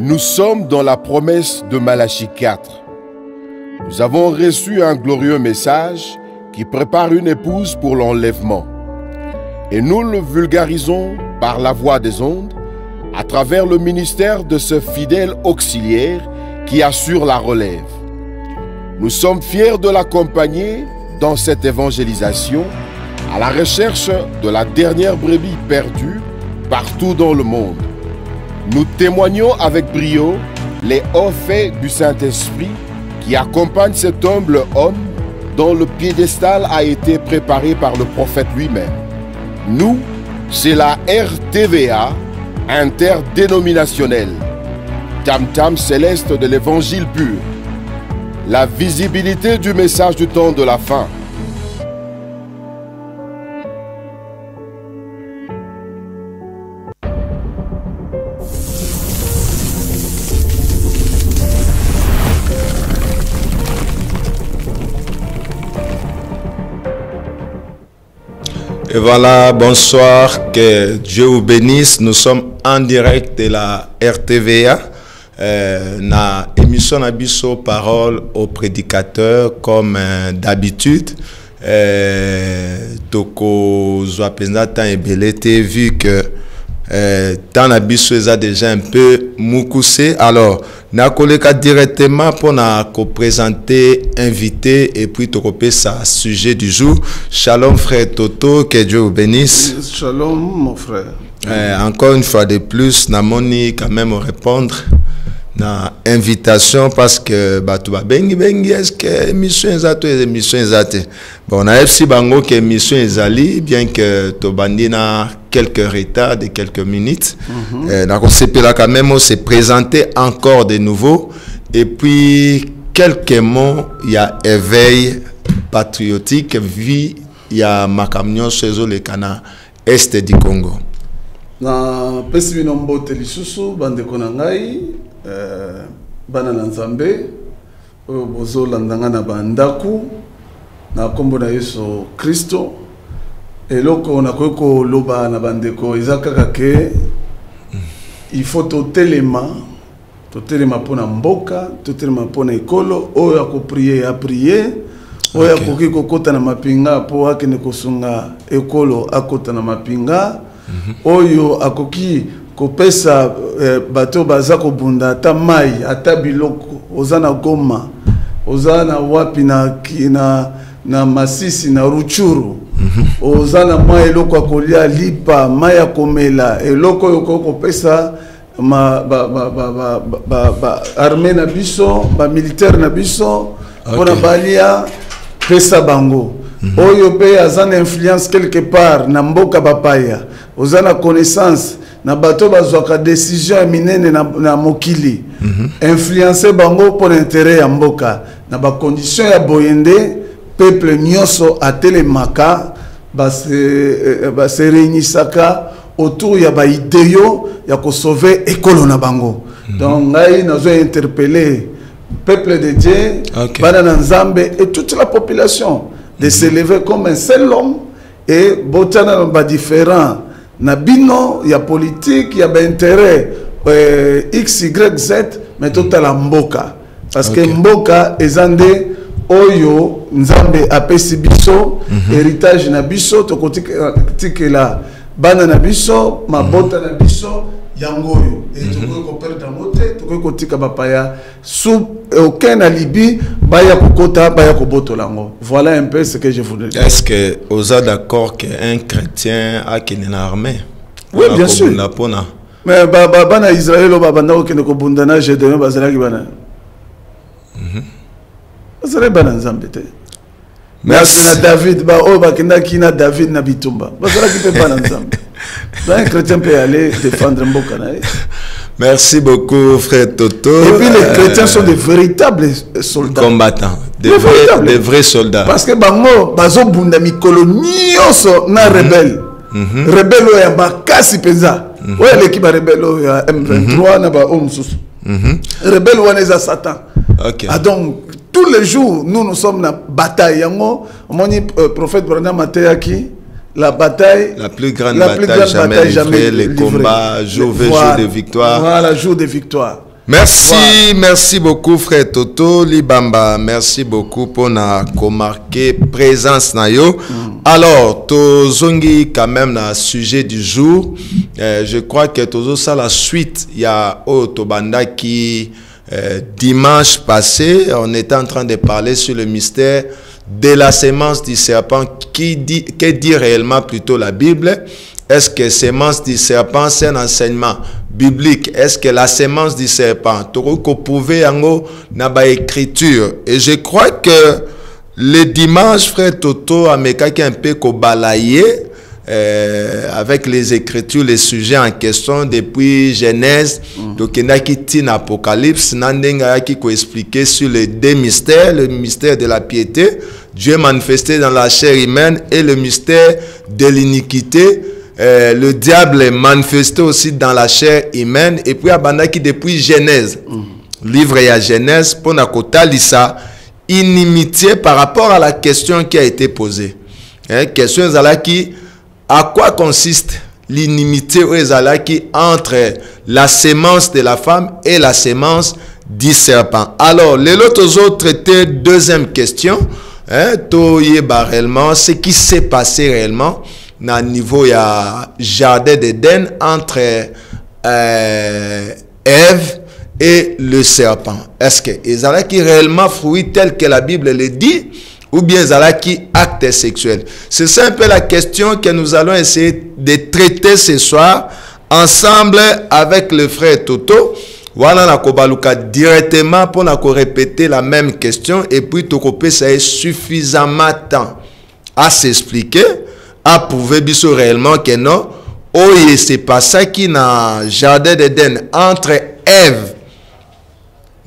Nous sommes dans la promesse de Malachie 4. Nous avons reçu un glorieux message qui prépare une épouse pour l'enlèvement. Et nous le vulgarisons par la voix des ondes, à travers le ministère de ce fidèle auxiliaire qui assure la relève. Nous sommes fiers de l'accompagner dans cette évangélisation à la recherche de la dernière brebis perdue partout dans le monde. Nous témoignons avec brio les hauts faits du Saint-Esprit qui accompagnent cet humble homme dont le piédestal a été préparé par le prophète lui-même. Nous, c'est la RTVA interdénominationnelle, tam-tam céleste de l'évangile pur, la visibilité du message du temps de la fin. Et voilà, bonsoir, que Dieu vous bénisse. Nous sommes en direct de la RTVA. Na émission Nabiso Parole aux prédicateurs comme d'habitude. Toko Zouapenzata et Belete, vu que tant Nabiso est déjà un peu moukoussé. Alors, na koleka directement pour na présenter invité et puis tokopé sa sujet du jour. Shalom frère Toto, que Dieu vous bénisse. Shalom mon frère. Encore une fois de plus, namoni quand même répondre na invitation parce que batuba bengi est-ce que émission ezate bon na FC bango que émission ezali bien que tobandi na quelques retards de quelques minutes na kosepela quand même se présenter encore de nouveau et puis quelques mots il y a éveil patriotique vie il y a makamnyo sezo le kana est du Congo na pesi binombo telisusu bande konangai bana na Nzambe oyo bozolanda na bandaku na kombo na Yesu Kristo eloko na koyeko loba na bandeko ezakaka ke il faut totelema pona mboka totelema pona ekolo oyo akoprier a prier oyo akoki kokota na mapinga po akene kosunga ekolo akota na mapinga oyo akoki kopesa bato baza kobunda ata mai ata biloko ozana Goma ozana wapi na Masisi na Ruchuru ozana mai eloko akolia lipa mai akomela eloko yoko kopesa armée na biso ba militaire na biso pona balia pesa bango oyo pe azana influence quelque part na mboka bapaya ozana connaissance na bato bazwaka décision minene na mokili influencer bango pour intérêt ya mboka na ba condition ya boyende peuple nyonso atelemaka ba se réunisaka autour ya ba idéo ya ko sauver ekolo na bango donc ngai nazo interpeller peuple de Dieu bana na Nzambe et toute la population de se lever comme un seul homme et botana ba différent na bino ya politique ya ba intérêt x y z mais total mboka parce que mboka ezande oyo Nzambe apesi biso héritage na biso tokotikela bana na biso mabota na biso yangoyo et tokoki ko perdre mote tokoki kotika bapaya sous aucun alibi baya kokota baya kobotola ngo. Voilà un peu ce que je voulais dire. Est-ce que vous êtes d'accord qu'un chrétien a qu'il une armée? Oui, bien sûr. Mais bana Israël bana ko kene ko bundana je demain bazalaki bana. Bazalaki bana Nzambete. Merci na David ba o bakenda kina David na bitumba. Bazalaki pe bana Nzambe. Un chrétien peut aller défendre mboka na. Merci beaucoup, frère Toto. Et puis les chrétiens sont de véritables soldats. Combattants. Des vrais soldats. Parce que bango bazo bunda mikolo nyonso na rebelle. Rebelle ya bakasi penza. Ouais l'équipe rebelle ya M23 na ba omsusu. Rebelle wana za Satan. OK. Ah donc tous les jours nous sommes na bataille yango moni prophète Branham Mateyaki la bataille, la plus grande bataille jamais livrée, les combats, jour de victoire. Voilà, jour de victoire. Merci, Voilà. merci beaucoup frère Toto Libamba, merci beaucoup pour na marqué présence na yo. Alors, tozongi quand même na sujet du jour. Je crois que tozo ça la suite, il y a Otobanda qui dimanche passé, on était en train de parler sur le mystère de la sémence du serpent. Que dit réellement plutôt la Bible? Est-ce que la sémence du serpent, c'est un enseignement biblique? Est-ce que la sémence du serpent, tu pouvez en na écriture? Et je crois que le dimanche, frère Toto a mekaki un peu balayé avec les écritures, les sujets en question depuis Genèse, donc il y a qui tin Apocalypse, n'endenga qui expliquer sur les deux mystères, le mystère de la piété, Dieu manifesté dans la chair humaine, et le mystère de l'iniquité. Le diable est manifesté aussi dans la chair humaine, et puis abandaki depuis Genèse, livre et à Genèse, pour na kotalisa inimitié par rapport à la question qui a été posée. Question qui à quoi consiste l'inimitié entre la sémence de la femme et la sémence du serpent? Alors, les autres traité deuxième question, réellement ce qui s'est passé réellement au niveau du jardin d'Éden entre Ève et le serpent. Est-ce que ils réellement fruit tel que la Bible le dit, ou bien qui acte sexuel? C'est ça un peu la question que nous allons essayer de traiter ce soir ensemble avec le frère Toto. Voilà, na kobaluka directement pour na répéter la même question, et puis Tokopé ça est suffisamment temps à s'expliquer, à prouver biso réellement que non, oh c'est pas ça qui na jardin d'Éden entre Ève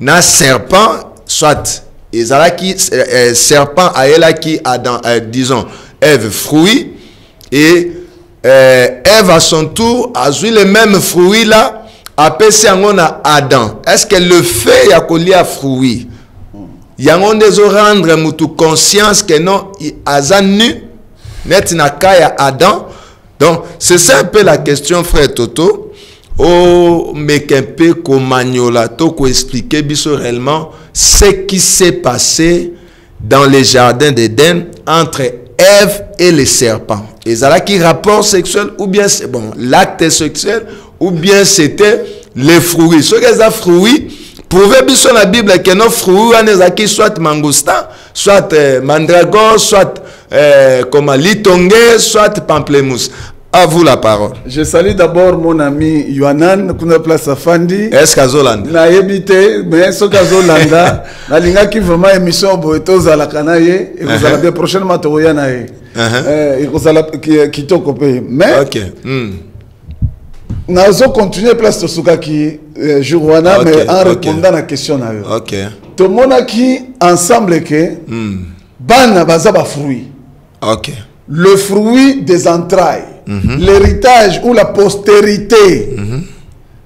na serpent, soit Ezalaki serpent a elaki Adam, disons Ève fruit, et Ève à son tour a joué le même fruit là, après c'est on a Adam. Est-ce que le fait ya kolia fruit yango ndezo rendre mutu conscience que non azanu net na kaya Adam? Donc c'est ça un peu la question, frère Toto. Oh, mais qu'un peu comme Magnola, to expliquer biso réellement ce qui s'est passé dans les jardins d'Éden entre Ève et les serpents. Et ça là qui rapport sexuel, ou bien c'est bon l'acte sexuel, ou bien c'était les fruits. Ce que les fruits, prouvez biso la Bible que nos fruits on soit mangostin, soit mandragore, soit comme litongue, soit pamplemousse. À vous la parole. Je salue d'abord mon ami Yohanan, qu'on a place à Fandi. Est-ce qu'Azolanda? Na yebité, mais ce qu'Azolanda, na linga qui vraiment émission boetos à la canaille, et vous allez prochainement te voyer et vous allez quitter copé. Mais, ok. Nous allons continuer place de Soukaki, Jourwana, mais en répondant à la question. Ok. Tout le monde qui ensemble que, ban bazaba fruit. Ok. Le fruit des entrailles. L'héritage ou la postérité,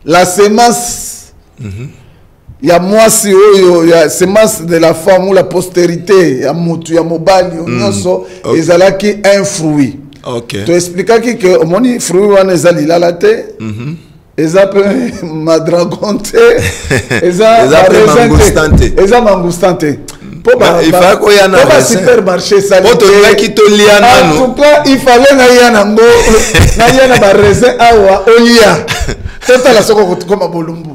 la sémence, il y a moi si il y a sémence de la femme ou la postérité, il y a mutu, il y a mobali, et ça là qui un fruit. Ok. Tu expliques que au moins fruit on est allé là la tête, et ça peut madragonte, et ça mangustante, et ça mangustante. Il faut qu'il y ait un supermarché sanitaire. En tout cas, il fallait qu'il y ait un raisin à Olia. Tout à la seconde comme à Bolumbu.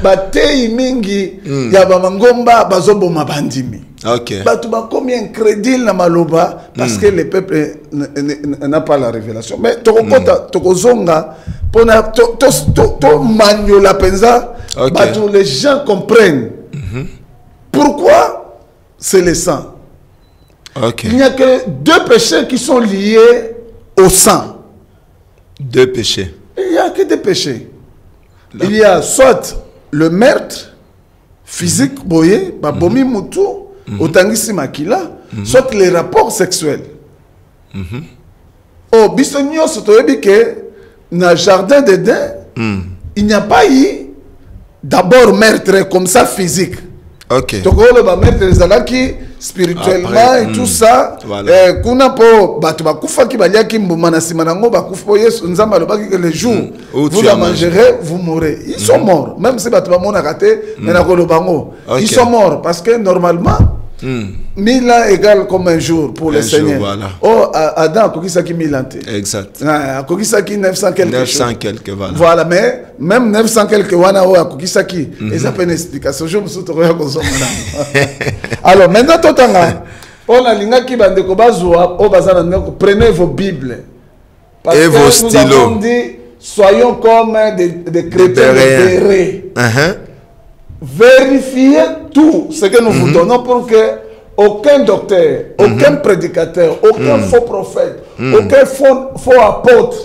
Batei mingi ya bamangomba bazobo mabandimi. Ok. Batu ba combien incrédule na maloba parce que le peuple n'a pas la révélation. Mais tokota tokozonga pona to manyola penza. Batu les gens comprennent. Pourquoi c'est le sang? Okay. Il n'y a que deux péchés qui sont liés au sang. Deux péchés. Il n'y a que deux péchés. Il y a soit le meurtre physique, boye, babomi mutu, otangisi makila, soit les rapports sexuels. Oh, bisogno sotoyebi que dans le jardin d'Éden, il n'y a pas eu d'abord meurtre comme ça physique. Ok. Tokolo ba mettre les alaki spirituellement après, et tout ça. Voilà. Kuna po bato bakufa ki baliaki mbuma na sima nango bakufa po Yesu nzamba lobaki que le jour Où vous tu as en mangerez, vous mourrez. Ils sont morts, même si bato ba mona raté, mais na kolo bango. Ils sont morts parce que normalement 1000 ans égale comme un jour pour le Seigneur. Voilà. Oh, Adam a kokisaki 1000 ans. Exact. A kokisaki 900 quelque 900 chose. quelques, voilà. Voilà, mais même 900 quelque wana o a kokisaki. Ils ont pas une explication. Je me suis trouvé à cause Alors, maintenant, totanga. On a l'ingaki bande ko bazwa o bazana ndeko, prenez vos Bibles. Parce Et que vos nous stylos. avons dit, soyons comme des chrétiens libérés. Vérifiez tout ce que nous vous donnons pour que aucun docteur, aucun prédicateur, aucun faux prophète, aucun faux apôtre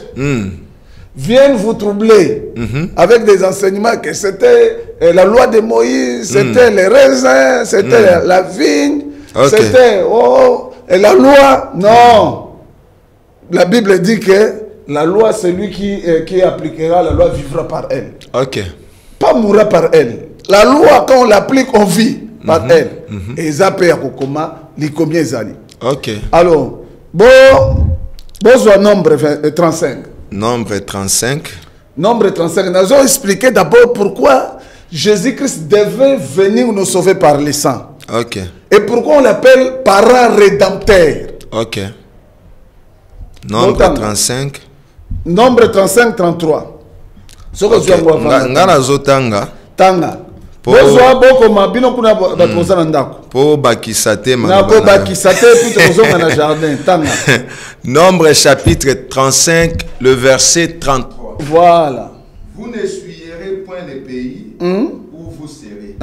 vienne vous troubler avec des enseignements que c'était la loi de Moïse, c'était les raisins, c'était la vigne, c'était la loi. Non. La Bible dit que la loi, celui qui appliquera la loi vivra par elle. Ok. Pas mourra par elle. La loi, quand on l'applique, on vit par elle. Et ça peut être combien zali. Ok. Alors, bon nombre 35. Nombre 35. Nombre 35. Nous allons expliquer d'abord pourquoi Jésus-Christ devait venir nous sauver par le sang. Ok. Et pourquoi on l'appelle parent rédempteur. Ok. Nombre 35. Nombre 35, 33. Okay. Ngana zotanga. Tanga. Po bakisate Nombre chapitre 35, le verset 33. Voilà. Vous n'essuyerez point les pays où vous serez.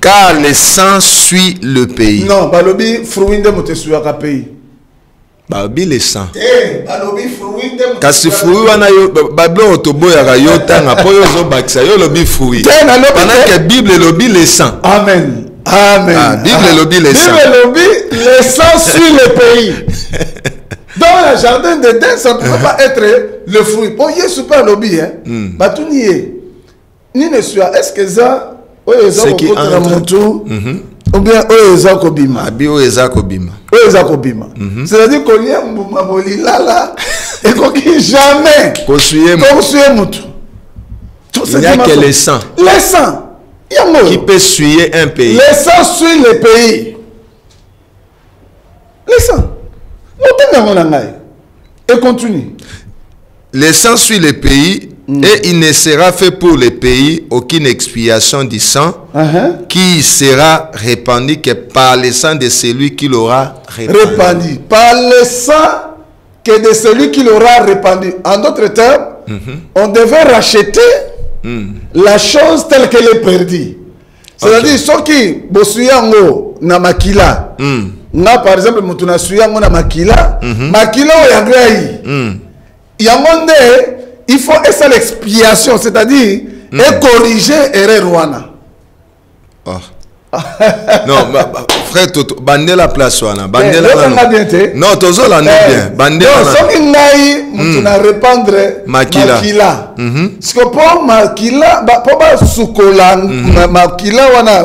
Car le sang suit le pays. Non, balobi fruinde motesuyaka pays. Babi le sang. Balobi fruinde kasi fruit wana yo bablo otoboyaka yo tanga po yo zo bakisa yo lobi fruit. Pendant que Bible lobi le sang. Amen. Amen. Ah, Bible lobi le sang. Bible lobi le sang suit le pays. Dans le jardin d'Éden, ça ne peut pas être le fruit. Oh, il y a super lobby, hein. Batunier. Ni ne soit, est-ce que ça, c'est qui entre ou bien Oeza Kobima. Abi Oeza Kobima. Oeza Kobima. C'est-à-dire qu'on y a Mbumaboli là et qu'on qui jamais construire Moutou. Il n'y a que le sang. Le sang. Qui peut suyer un pays. Le sang suit le pays. Le sang. Et continue. Le sang suit le pays. Et il ne sera fait pour le pays aucune expiation du sang qui sera répandu que par le sang de celui qui l'aura répandu. Par le sang que de celui qui l'aura répandu. En d'autres termes, on devait racheter la chose telle qu'elle est perdue. C'est-à-dire, ceux qui bosuyango na makila, na par exemple, mutuna suyango na makila, makila o yagai. Yamonde, il faut essayer l'expiation, c'est-à-dire et corriger erreur wana. Non, frère Toto, bandez la place wana, bandez la. Non, tozo la bien. Bandez la. Non, ce qui n'aille, tu n'as répandre makila. Parce que pour makila, pour pas sukola makila wana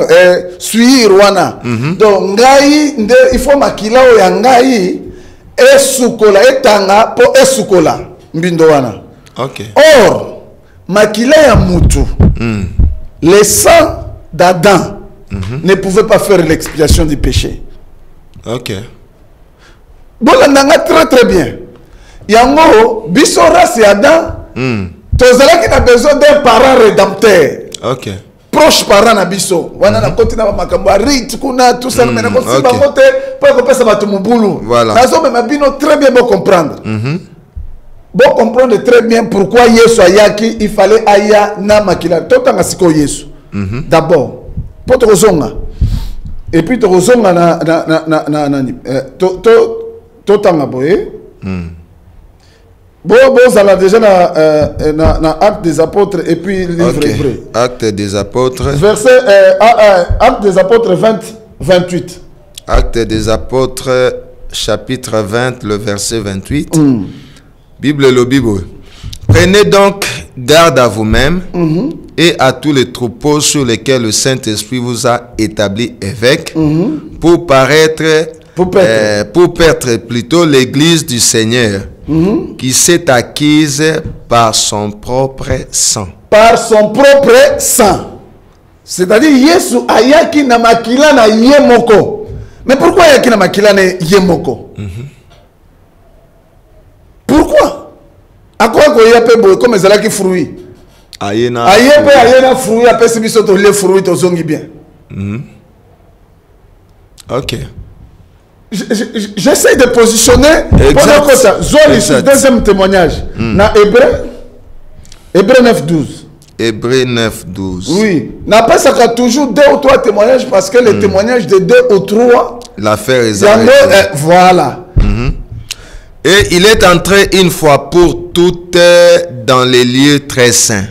suir wana. Donc ngai, il faut makila o yangai et sukola et tanga pour et sukola mbindo wana. Okay. Or, makila ya mutu, le sang d'Adam ne pouvait pas faire l'expiation du péché. Ok. Bon, là, très très bien. Yango, bisora c'est Adam. Tozala qui a besoin d'un parent rédempteur. Ok. Proche parent na biso. Wana na koti na makambo rit kuna tout ça mais na koti ba kote pas ko pesa batu mubulu. Voilà. Nazo me mabino très bien bon comprendre. Bon comprendre très bien pourquoi Yesu ayaki il fallait aya na makila totanga siko Yesu. D'abord pour tozonga et puis tozonga na totanga boye. Bon ça l'a déjà na Actes des Apôtres et puis livre hébreu. Actes des Apôtres. Verset Actes des Apôtres 28. Actes des Apôtres chapitre 20 le verset 28. Bible le Bible. Prenez donc garde à vous-même et à tous les troupeaux sur lesquels le Saint-Esprit vous a établi évêque, pour paître plutôt l'église du Seigneur, qui s'est acquise par son propre sang. Par son propre sang. C'est-à-dire, Yesu ayaki na makila na yemoko. Mais pourquoi ayaki na makila na yemoko? Pourquoi? À quoi qu'on y a peu comme les alaki fruits? Ayena fruits, après c'est biso les fruits to zongi bien. Ok. J'essaie de positionner. Exact. Deuxième témoignage. Na Hébreu 9:12. Hébreu 9:12. Oui. N'a pas ça toujours 2 ou 3 témoignages parce que les témoignages de 2 ou 3. L'affaire est arrêtée. Voilà. Et il est entré une fois pour toutes dans les lieux très saints.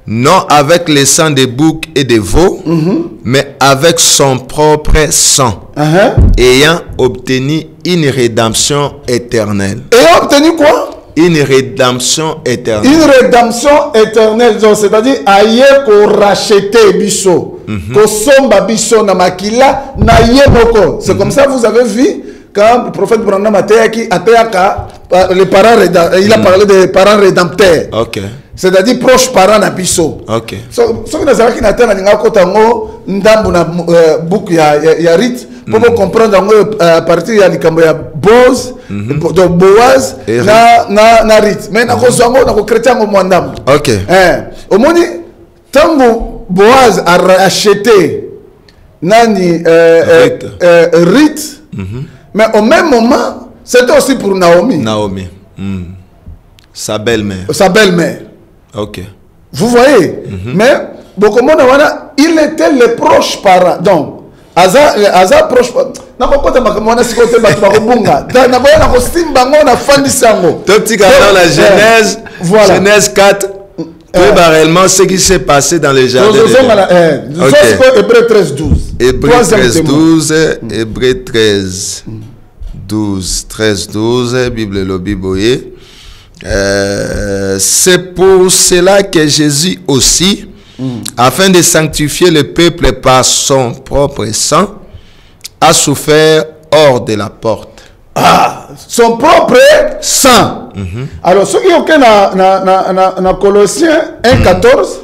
Non avec le sang des boucs et des veaux, mais avec son propre sang, ayant obtenu une rédemption éternelle. Et obtenu quoi? Une rédemption éternelle. Une rédemption éternelle, c'est-à-dire aye ko racheter biso, ko somba biso na makila na yemoko. C'est comme ça vous avez vu quand le prophète Branham a les parents il a parlé des parents rédempteurs. OK. C'est-à-dire proche parents na biso. OK. So que nazalaki na tena ninga kota ngo ndambu na book ya Rit pour comprendre à partir ya likambo ya Boaz, donc Boaz na Rit. Mais na ko zongo na ko chrétien ngo mwandambu. OK. Au moni tango Boaz a racheté nani Rit. Mais au même moment, c'était aussi pour Naomi. Naomi. Sa belle-mère. Sa belle-mère. Ok. Vous voyez? Mais, beaucoup de monde, il était le proche parent. Donc, Aza proche parent. Dans la Genèse, voilà. Genèse 4, réellement ce qui s'est passé dans les jardins. Hébreu 13:12. Hébreu 13:12. Hébreu 13:12. Bible le Biboye. C'est pour cela que Jésus aussi, afin de sanctifier le peuple par son propre sang, a souffert hors de la porte. Son propre sang. Alors, ce qui est OK dans Colossiens 1:14,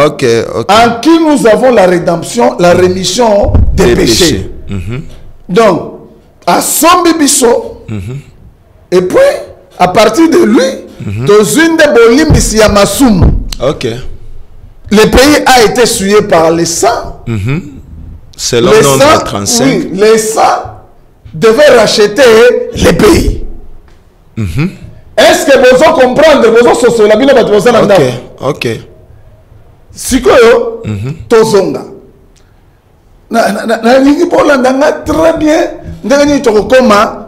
OK. En qui nous avons la rédemption, la rémission des péchés. Donc, à son bibiso, et puis, à partir de lui, dans une des bolimbis Yamasum, le pays a été souillé par le sang. C'est le nom de 35. Oui, le sang devait racheter les pays. Est-ce que vous comprenez? OK. Si que tozonga. Très bien.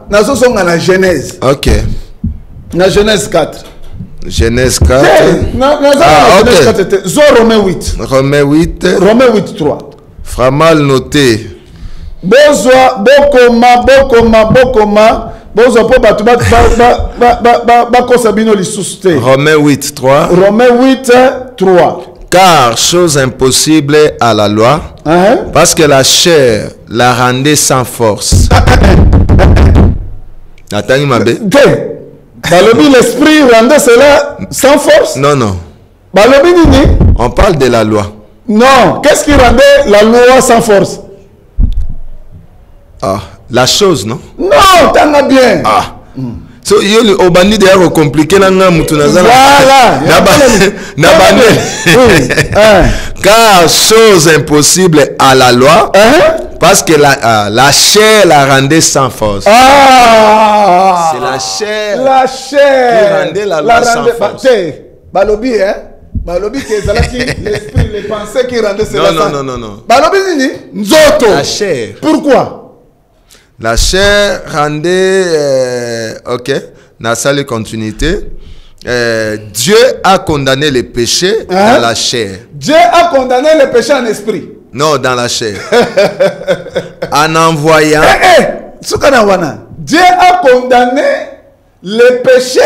La Genèse. OK. La Genèse 4. Genèse 4. Romains 8. Romains 8. Romains 8:3. Fra mal noté. Bozwa bokoma. Bozwa po batu ba kosabino lisuste. Romains 8:3. Romains 8:3. Car chose impossible à la loi, parce que la chair la rendait sans force. Attends, ma belle. Balobi l'esprit rendait cela sans force? Non. Balobi nini? On parle de la loi. Non. Qu'est-ce qui rendait la loi sans force? La chose, non? Non, t'en as bien. So il au bandi de compliqué là voilà. Car chose impossible à la loi, parce que la chair la rendait sans force. C'est la chair qui rendait la loi sans force. Balobi Balobi qui est l'esprit, les pensées qui rendaient cela. Non. Balobi nini? Nzoto. La chair. Pourquoi? La chair rendait, dans sa continuité, Dieu a condamné les péchés dans la chair. Dieu a condamné les péchés en esprit. Non, dans la chair. En envoyant... Dieu a condamné les péchés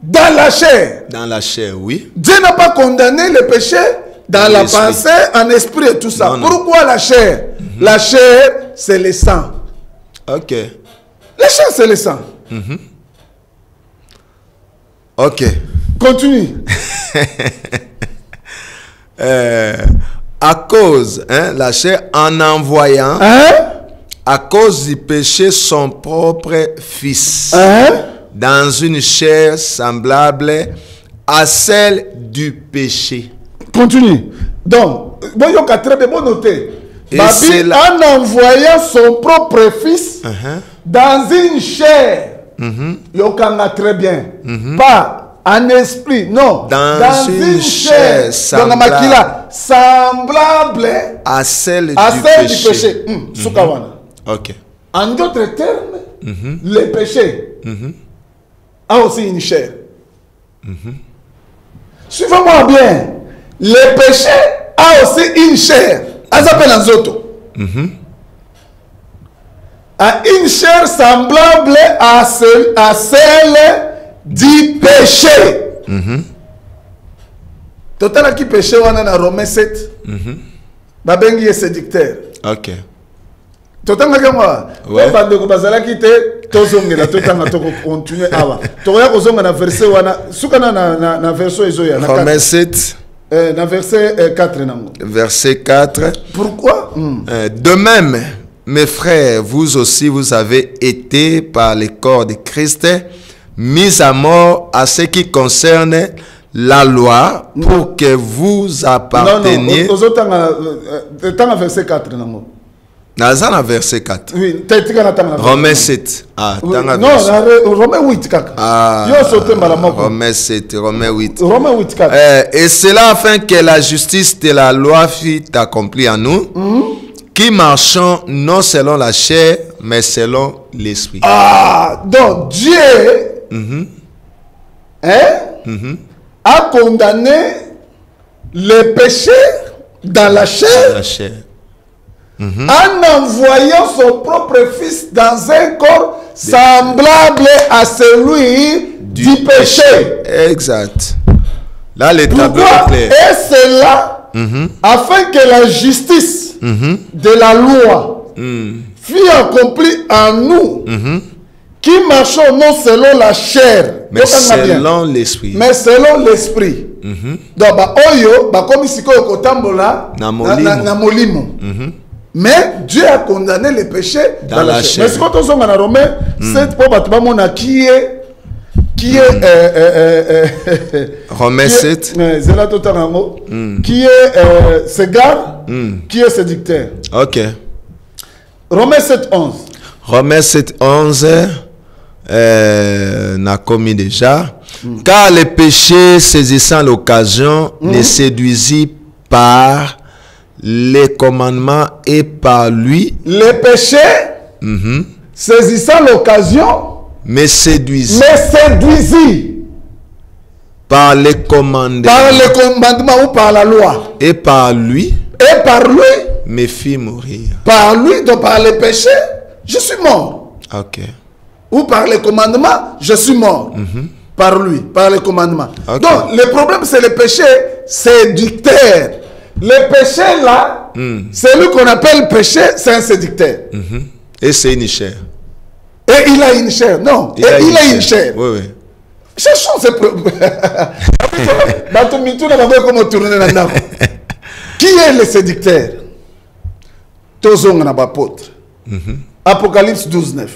dans la chair. Dans la chair, oui. Dieu n'a pas condamné le péché dans la pensée, en esprit et tout ça. Non, Pourquoi la chair? La chair, c'est le sang. Ok. La chair, c'est le sang. Ok. Continue. À cause, la chair, en envoyant, à cause du péché, son propre fils, dans une chair semblable à celle du péché. Continue. Donc, bon, il y a très bien noté. Et en envoyant son propre fils dans une chair, il y a très bien. Pas en esprit, non. Dans une chair semblable à celle du péché. Ok. En d'autres termes, le péché a aussi une chair. Suivez-moi bien. Le péché a aussi une chair. Elle s'appelle un zoto. A une chair semblable à celle du péché. Total qui péché, on a dans Romains 7. Babengi est séducteur. Ok. Total que moi. Ouais. Bande ko bazala qui te tozongela total to continuer awa. To ya kozonga na verset wana sukana na verset ezoya na Romains 7. Dans verset 4. Verset 4. Pourquoi? De même, mes frères, vous aussi, vous avez été par le corps de Christ mis à mort à ce qui concerne la loi pour que vous apparteniez. Non, non, verset 4. Dans verset 4. Oui, Romains 7. Ah, non, Romains 8. Romains 7, Romains 8. Romains 8, 4. Et cela afin que la justice de la loi fût accomplie en nous, qui marchons non selon la chair, mais selon l'esprit. Ah, donc Dieu a condamné le péché dans la chair. En envoyant son propre fils dans un corps semblable à celui du péché. Exact. Là, les tableaux clairs. Et c'est là, afin que la justice de la loi fût accomplie en nous, qui marchons non selon la chair, mais selon l'esprit. Mais selon l'esprit. Donc, oyo, comme ici, kotambola na molimo. Mais Dieu a condamné les péchés dans la chair. Mais ce qu'on a dans Romains, c'est pour Batman qui est Romains 7. Qui est Ségar, qui est séducteur. Ok. Romains 7, 11. Romains 7, 11. N'a commis déjà. Car le péché, saisissant l'occasion, ne séduisit par les commandements et par lui. Le péché, saisissant l'occasion, me séduisit. Par les commandements. Par les commandements ou par la loi. Et par lui. Et par lui. Me fit mourir. Par lui, donc par le péché, je suis mort. Ok. Ou par les commandements, je suis mort. Par lui, par les commandements. Okay. Donc, le problème, c'est le péché séducteur. Le péché, là, c'est lui qu'on appelle péché, c'est un séducteur. Et c'est une chair. Et il a une chair. Non, il a une chair. Oui, oui. Cherchons ces problèmes. Qui est le séducteur? Tozong n'apôtre. Apocalypse 12, 9.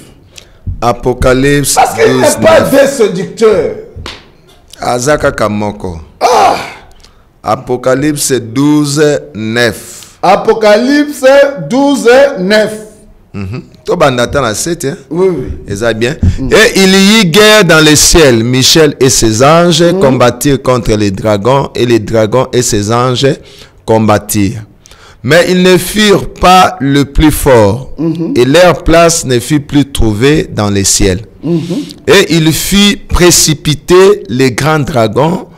Apocalypse 12, 9. Parce qu'il n'est pas des séducteurs. Azaka Kamoko. Apocalypse 12, 9. Apocalypse 12, 9. Oui, oui. Bien. Et il y eut guerre dans le ciel. Michel et ses anges combattirent contre les dragons, et les dragons et ses anges combattirent. Mais ils ne furent pas le plus fort, et leur place ne fut plus trouvée dans les ciels. Et il fit précipiter les grands dragons,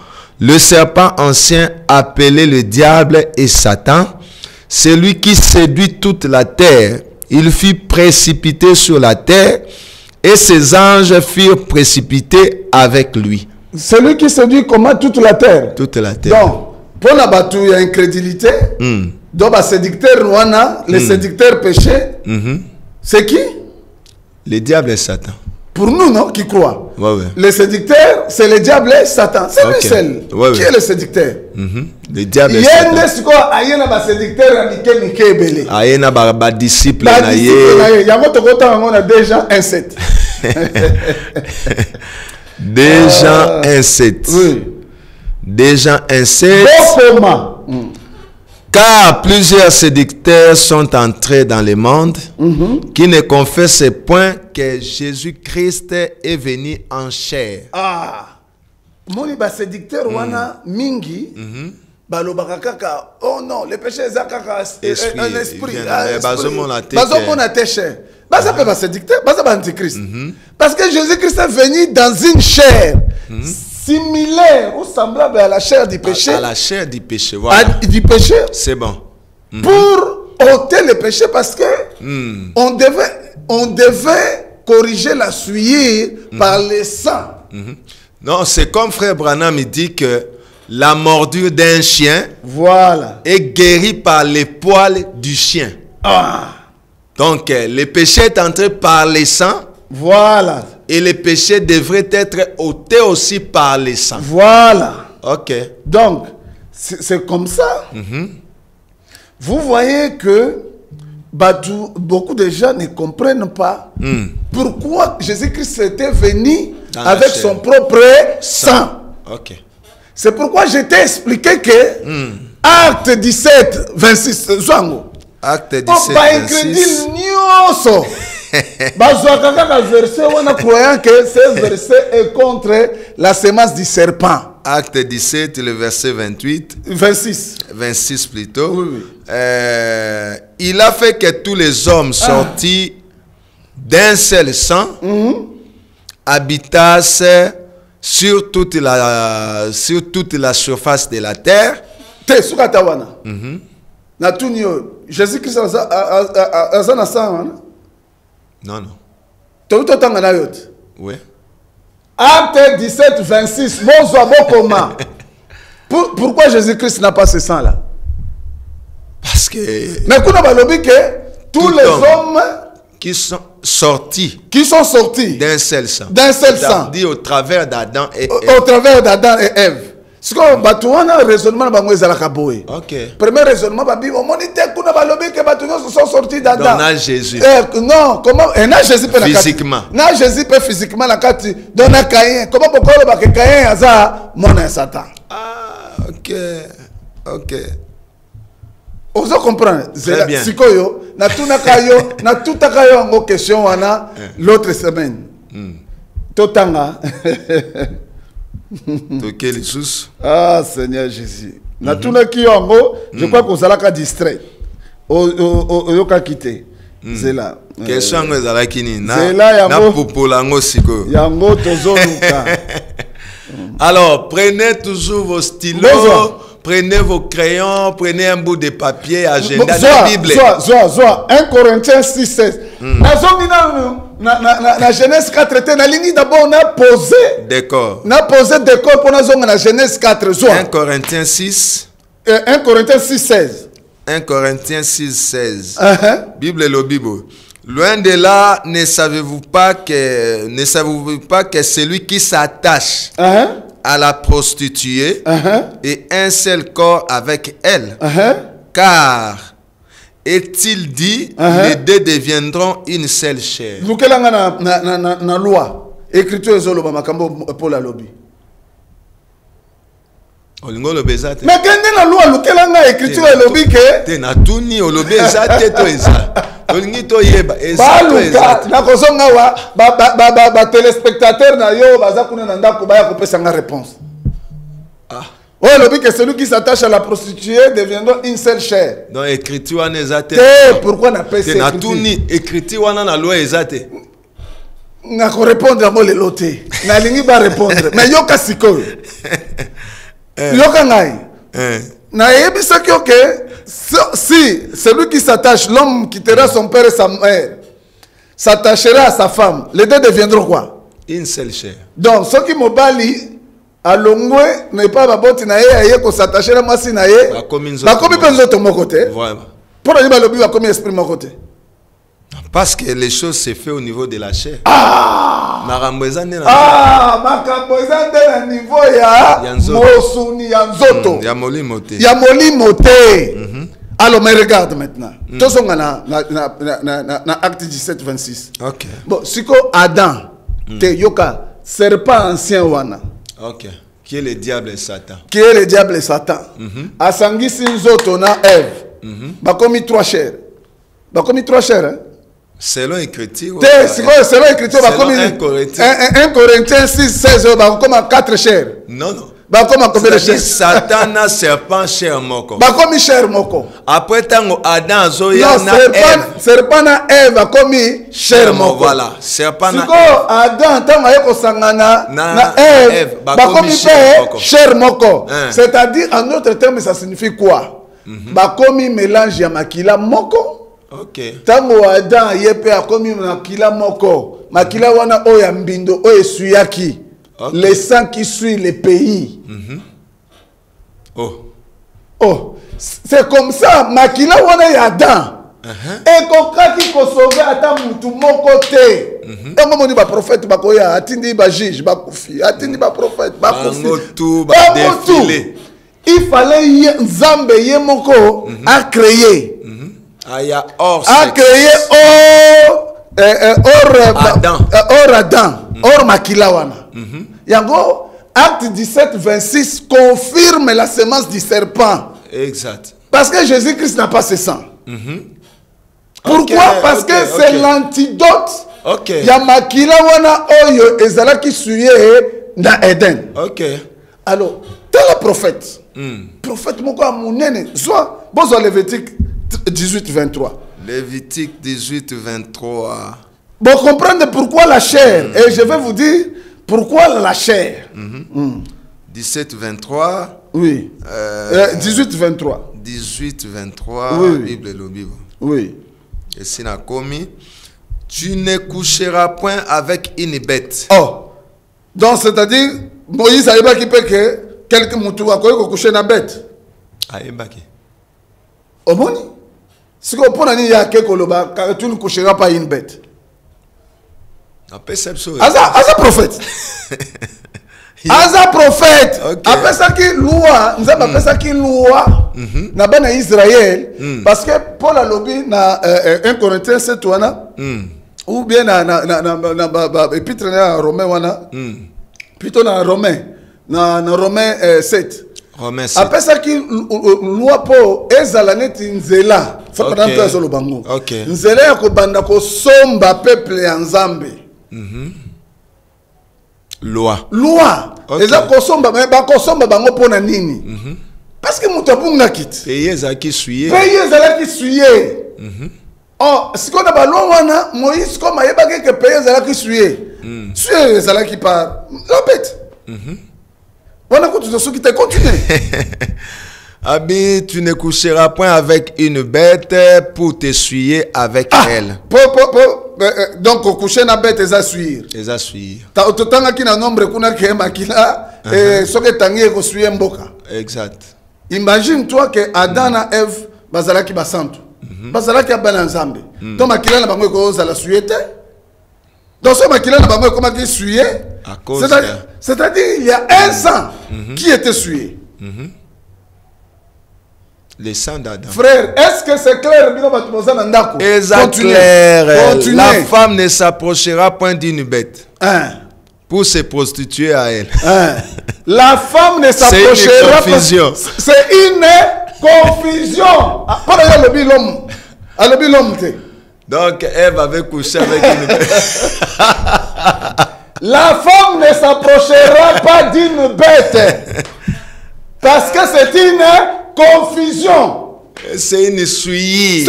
le serpent ancien appelé le diable et Satan, celui qui séduit toute la terre. Il fut précipité sur la terre, et ses anges furent précipités avec lui. Celui qui séduit comment toute la terre. Toute la terre. Donc, pour la bateau, il y a incrédulité. Donc, les séducteurs, les séducteurs péchés, c'est qui? Le diable et Satan. Pour nous, non, qui croient. Ouais. Les séducteurs, c'est le diable et Satan. C'est lui seul. Qui est le séducteur? Le diable et Satan. Il y a des séducteurs disciples. Il y a déjà un 7. Déjà un 7. Oui. Déjà un 7. Car plusieurs séducteurs sont entrés dans le monde qui ne confessent point que Jésus-Christ est venu en chair. Moni ba séducteur wana mingi balobaka kaka oh non le péché est un esprit. Bazomona te chair. Baza pe ba séducteur, baza ba antichrist. Parce que Jésus-Christ est venu dans une chair similaire ou semblable à la chair du péché. À la chair du péché, voilà. Du péché. C'est bon. Pour ôter le péché parce que on devait corriger la souillure par le sang. Non, c'est comme frère Branham il dit que la mordure d'un chien est guérie par les poils du chien. Donc, le péché est entré par le sang. Voilà. Et le péché devrait être ôté aussi par le sang. Voilà. Ok. Donc, c'est comme ça. Vous voyez que beaucoup de gens ne comprennent pas pourquoi Jésus-Christ était venu avec son propre sang. Ok. C'est pourquoi je t'ai expliqué que Acte 17, 26, Acte 17, 26. On a croyant que ce verset est contre la semence du serpent. Acte 17, le verset 28. 26. 26 plutôt. Oui. Il a fait que tous les hommes sortis d'un seul sang habitassent sur toute la surface de la terre. Jésus-Christ a sang. Non. Oui. Acte 17, 26. Pourquoi Jésus-Christ n'a pas ce sang-là? Parce que... Mais tous les hommes qui sont sortis d'un seul sang. Dit au travers d'Adam et Ève. Au travers d'Adam et Ève. C'est comme un raisonnement. Ok. Premier raisonnement, sont sortis d'Adam. Non, Jésus. Non, comment? Jésus peut physiquement. Jésus peut physiquement la carte. Donne Caïn. Comment pourquoi Caïn a mon Satan? Ok. Vous comprenez? Très bien. Sikoyo, na tout en question l'autre semaine. Totanga. Ah Seigneur Jésus. Na tout je crois qu'on s'allaka distrait. Oyoka quitté. Zela. Question ezalaki na popolango siko. Yango tozonuka. Alors, prenez toujours vos stylos. Prenez vos crayons, prenez un bout de papier, agenda, la Bible. 1 Corinthiens 6, 16. Na Genèse 4, na ligne d'abord on a posé. D'accord. On a posé décor pour la Genèse 4. 1 Corinthiens 6. 1 Corinthiens 6, 16. 1 Corinthiens 6, 16. Bible et le Bible. Loin de là, ne savez-vous pas que celui qui s'attache à la prostituée et un seul corps avec elle. Car, est-il dit, les deux deviendront une seule chair. Vous avez na loi, écriture ezoloba makambo Paul alobi. Mais quand na loi lukelanga écriture elobi ke te na tuni olobi ezate to eza. Olingi to yeba ezate eza. Na kozonga wa ba téléspectateur na yo baza kuna na ndako baya kopesa nga réponse. Oh, le que celui qui s'attache à la prostituée deviendra une seule chair. Donc, écriture n'est pas. Pourquoi n'a pas essayé écriture n'a loi exacte. N'a qu'on répondre à moi les lotés. N'a lingi ba répondre. Mais yo kasiko. Yo kangai. Na yebisa que si celui qui s'attache, l'homme quittera son père et sa mère, s'attachera à sa femme, les deux deviendront quoi? Une seule chair. Donc, ceux qui m'obali alongwe n'est pas baboti na ye aye ko s'attacher na mwasi na ye bakomi penzo to moko te pour aller balobi bakomi esprit moko te parce que les choses se fait au niveau de la chair. makambo eza nde na niveau ya mosuni ya nzoto ya molimo te alors mais regarde maintenant tozonga na acte 17-26 ok bon siko Adam te yoka serpent ancien wana ok qui est le diable et Satan asangisi nzoto na Ève bakomi trois chairs hein? Selon l'écriture, selon l'écriture, 1 Corinthiens 6-16, bakomi 4 chairs. Non. Bakomi combien de chairs? Satan na serpent chair moko. Bakomi chair moko. Après tango Adam zoya na Ève. Serpent na Ève bakomi chair moko. Voilà, serpent na Adam tango ayeko sangana na Ève bakomi chair moko. C'est-à-dire en d'autres termes ça signifie quoi? Bakomi mélange ya makila moko. Ok. Tango Adam yepe akomi makila moko. Makila wana oya mbindo oye suyaki. Okay. Le sang qui suit le pays. Oh. C'est comme ça. Makila wana ya Adam. Et kokaki ko sauver ata mutu moko te. Tango moni ba prophète bakoya atindi ba juge ba kufi. Atindi ba prophète ba kufi. Tout ba défilé. Il fallait Nzambe ye moko a créé. A créé Adam, or makila wana. Yango acte 17-26 confirme la semence du serpent. Exact. Parce que Jésus-Christ n'a pas ce sang. Pourquoi? Parce que c'est l'antidote. Ya makila wana oyo ezalaki suye na Eden. Alors, tel le prophète. Prophète moko amunene, soit bozo Lévitique 18-23. Lévitique 18-23. Bon, comprendre pourquoi la chair. Et je vais vous dire pourquoi la chair. 17-23. Oui. 18-23. 18-23. Oui. Bible le Bible. Oui. Et si n'a commis, tu ne coucheras point avec une bête. Oh. Donc, c'est-à-dire, Moïse a dit que quelqu'un m'a couché na bête. Au moni. Si vous prenez un koloba, tu ne coucheras pas une bête. Asa prophète. Asa prophète. Après ça qui loi, nous avons appelé ça qui loi na bana Israël parce que Paul a lobby na 1 Corinthiens 7 wana ou bien na épître na Romain wana plutôt na Romain 7. Après ça qui loi po ezala neti nzela fa pa nto solo bango nzela ya ko banda ko somba peuple ya Nzambe loi eza ko somba ba ko somba bango pona nini parce que mutu abunga kit pays ezaki suye oh siko na ba loi wana Moïse comme ayeba que pays ezalaki suye ezalaki par répète voilà que tu te continues. Abi, tu ne coucheras point avec une bête pour t'essuyer avec elle. Donc, coucher na bête, eza suir. Ta ototanga ki na nombre kuna ke makila et so ke tangi ko suyer mboka. Exact. Imagine toi que Adam na Ève bazalaki basantu. Bazalaki abana Nzambe. Donc makila na bango ko zala suyete. Donc ce makila na bango comment ki suyer? C'est-à-dire il y a un sang qui était sué. Le sang d'Adam. Frère, est-ce que c'est clair? Continue. La femme ne s'approchera point d'une bête pour se prostituer à elle. La femme ne s'approchera pas. C'est une confusion. Donc Ève avait couché avec une bête. La femme ne s'approchera pas d'une bête parce que c'est une confusion. C'est une souillure.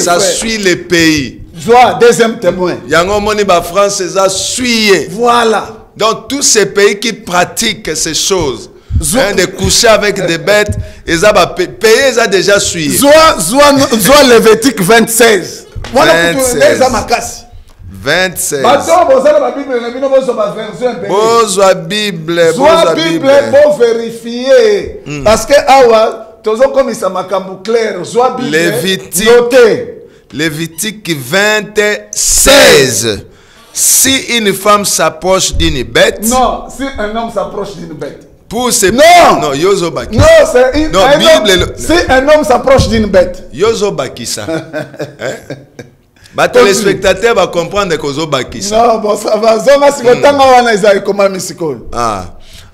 Ça suit le pays. Deuxième témoin. France, ça suit. Voilà. Donc tous ces pays qui pratiquent ces choses, de coucher avec des bêtes, ils ont pays, ils ont déjà suivi. Lévitique 26. Voilà 26. Bozwa Bible, Soit Bible, bon vérifier. Parce que awa, tozo comme ça makambu clair. Soit Bible, noté. Lévitique 26. Si une femme s'approche d'une bête. Non, si un homme s'approche d'une bête. Pour se non, non, yozo baki. Non, c'est une non, Bible. Si un homme s'approche d'une bête. Yozo baki ça. Bah, téléspectateurs va comprendre que yozo baki ça. Non, bon, ça va. Zoma si kotanga wana isaïe comment misikol. Ah.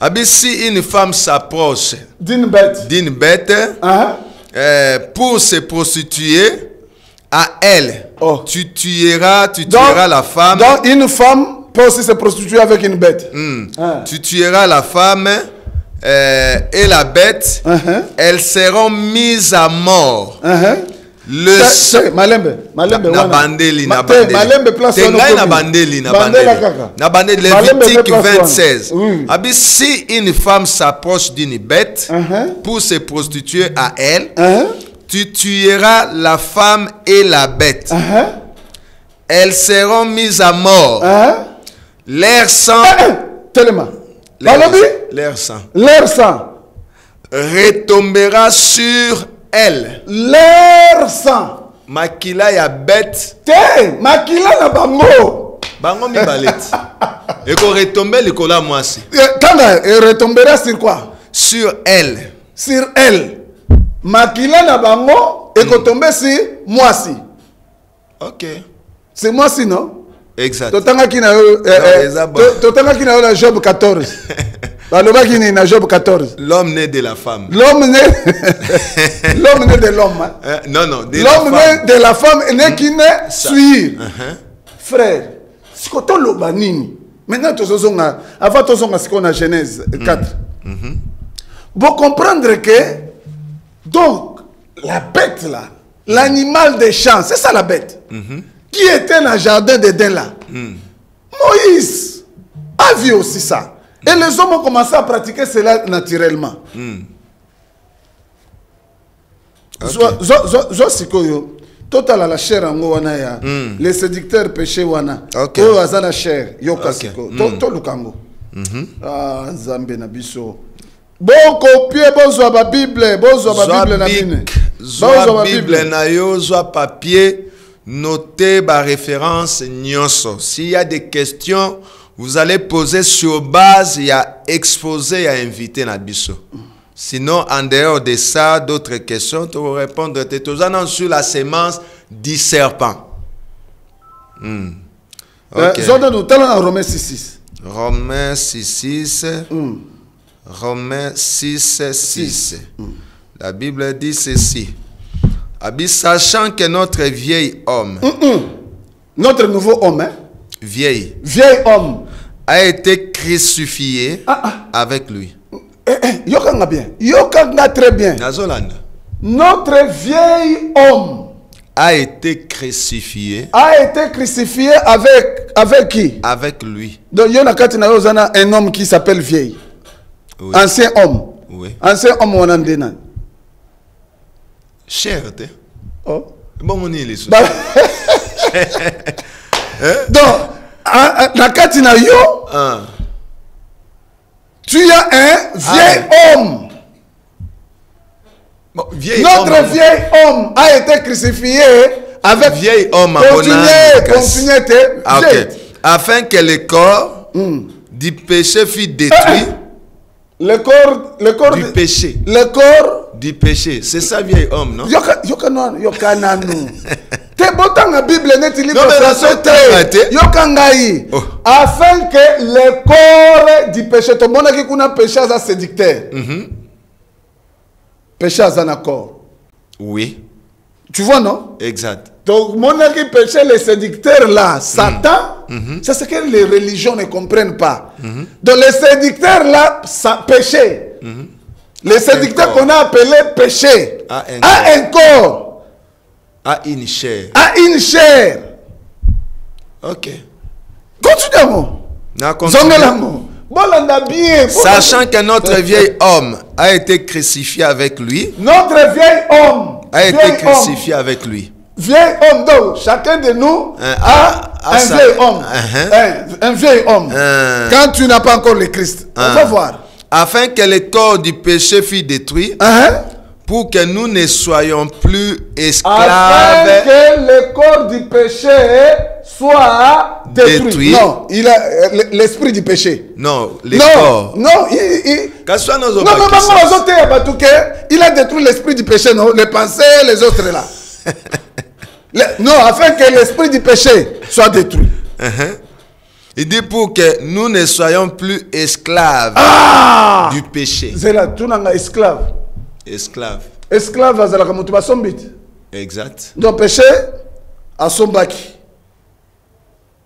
Abi si une femme s'approche d'une bête. Pour se prostituer à elle, tu tueras la femme. Donc une femme peut aussi se prostituer avec une bête. Tu tueras la femme et la bête. Elles seront mises à mort. Malembe Lévitique 26. Abi si une femme s'approche d'une bête pour se prostituer à elle, tu tueras la femme et la bête. Elles seront mises à mort. Leur sang leur sang retombera sur elle. Leur sang makila ya bête makila na bango mi baleti et qu'on retombe le cola moisi. Quand elle retombera sur quoi? Sur elle. Makila na bango et qu'on tombe sur moisi. Ok. C'est moisi non? Exact. Totanga ki na Job 14. Balobaki ni na Job 14. L'homme né de la femme. L'homme né de l'homme. Non. L'homme né de la femme né qui ne suit. Frère, si koto loba nini. Maintenant tozonga avant tozonga ce qu'on a Genèse 4. Vous comprendre que donc la bête là, l'animal des champs, c'est ça la bête. Qui était dans le jardin d'Éden là. Moïse a vu aussi ça. Et les hommes ont commencé à pratiquer cela naturellement. Total la chair en wana ya. Les séducteurs péché wana. O azana chair yoka siko. To lukango. Ah Nzambe na biso. Bon copier bonzo ba Bible, na mine. Bonzo Bible na yo zo papier. Notez ma référence nyonso. S'il y a des questions, vous allez poser sur base, il y a exposé, il y a invité Nabiso. Sinon, en dehors de ça, d'autres questions, tu vas répondre. Tu es sur la sémence du serpent. Romains 6.6. Romains 6.6. Romains 6.6. La Bible dit ceci. Sachant que notre vieil homme, notre nouveau homme, vieil homme, a été crucifié avec lui. Yokanga bien, yokanga très bien. Notre vieil homme a été crucifié. Avec qui? Avec lui. Donc il y a un homme qui s'appelle vieil. Oui. Ancien homme. Oui. Ancien homme on a dit. Cher, oh. Bon, on est les sous. Donc, dans Katina yo, tu as un vieil homme. Bon, vieil Notre homme, vieil homme a été crucifié avec vieil homme. Continuez. Okay. Afin que le corps du péché fût détruit. Le corps du péché. Le corps du péché. C'est ça, vieil homme, non? Yokananu. Te botanga Bible neti livre yokangai. Afin que le corps du péché, to mona ki kuna péché à séducteur. Péché à un corps. Oui. Tu vois, non? Exact. Donc, mon qui péché, les séducteurs là, Satan, c'est ce que les religions ne comprennent pas. Donc, les séducteurs là, ça péché. Les séducteurs qu'on a appelés péché. À un corps. À une chair. À une chair. Ok. Continuons. Sachant que notre vieil homme a été crucifié avec lui. Notre vieil homme a été crucifié avec lui. Vieil homme, donc chacun de nous Un vieil homme. Un vieil homme. Quand tu n'as pas encore le Christ. On va voir. Afin que le corps du péché fût détruit, pour que nous ne soyons plus esclaves. Afin que le corps du péché soit détruit. Non, il a l'esprit du péché. Non, le corps. Non, il a détruit l'esprit du péché, non, les pensées, les autres là. Non, afin que l'esprit du péché soit détruit. Il dit pour que nous ne soyons plus esclaves du péché. C'est là, tu n'as esclave. Esclave. Esclave, c'est là comme tu vas sombit. Exact. Donc péché, à sombaki.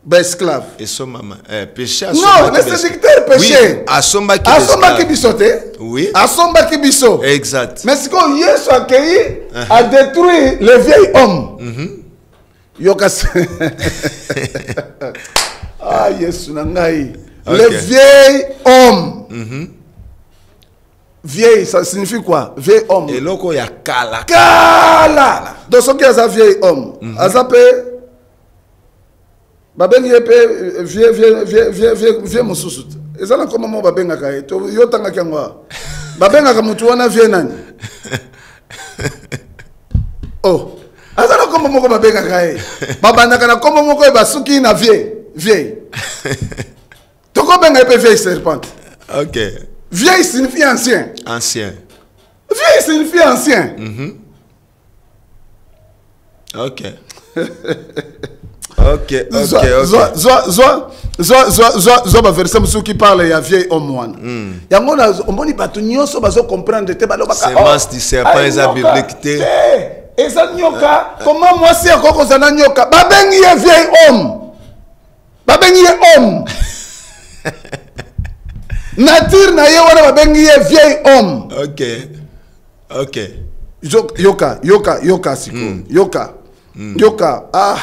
Ben esclave. Et son maman. Péché à non, le séducteur péché. Oui, à sombaki. À sombaki bisoté. Oui. À sombaki biso. Exact. Mais ce qu'on y est accueilli a détruit le vieil homme. Yokas. Ah, Yesu nangai. Le vieil homme. Vieil, ça signifie quoi? Vieil homme. Et loko ya kala. Kala. Donc ce qui est un vieil homme, azape. Babengi yepe vieux mususu. Ezala koma mo babenga kae. To yotanga kyangwa. Babenga ka mutu wana vieux nani? Oh. Azala koma mo babenga kae. Babanda kana koma mo ko basuki na vieil. Toko benga yepe vieille serpente. OK. Vieil signifie ancien. Ancien. Vieil signifie ancien. OK. Ok. Zo ba verset musu qui parle ya vieil homme wana. Yango na omoni batu nyonso bazo comprendre te balo baka. Semence du serpent eza biblique te. Eza nyoka, comment moi si akoko zana nyoka? Babengi ye vieil homme. Babengi ye homme. Nature na ye wana babengi ye vieil homme. OK. Yoka siko. Yoka. Ah.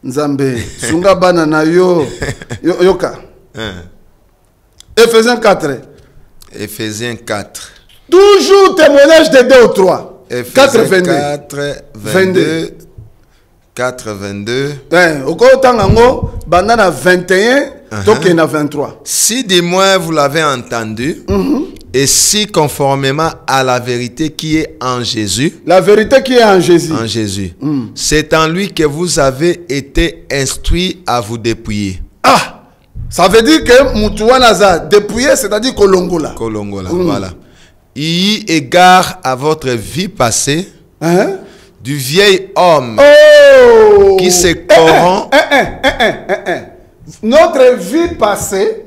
Nzambe, sunga bana na yo. Yoka. Ephésiens 4. Ephésiens 4. Toujours témoignage de 2 ou 3. 4, 22. 4, 22. Oko tangango, banana 21, toke na 23. Si du moins vous l'avez entendu, et si conformément à la vérité qui est en Jésus, la vérité qui est en Jésus, c'est en lui que vous avez été instruits à vous dépouiller. Ah, ça veut dire que Moutouanaza dépouiller, c'est-à-dire Kolongola. Voilà. Y égard à votre vie passée, du vieil homme qui se corrompt. Notre vie passée.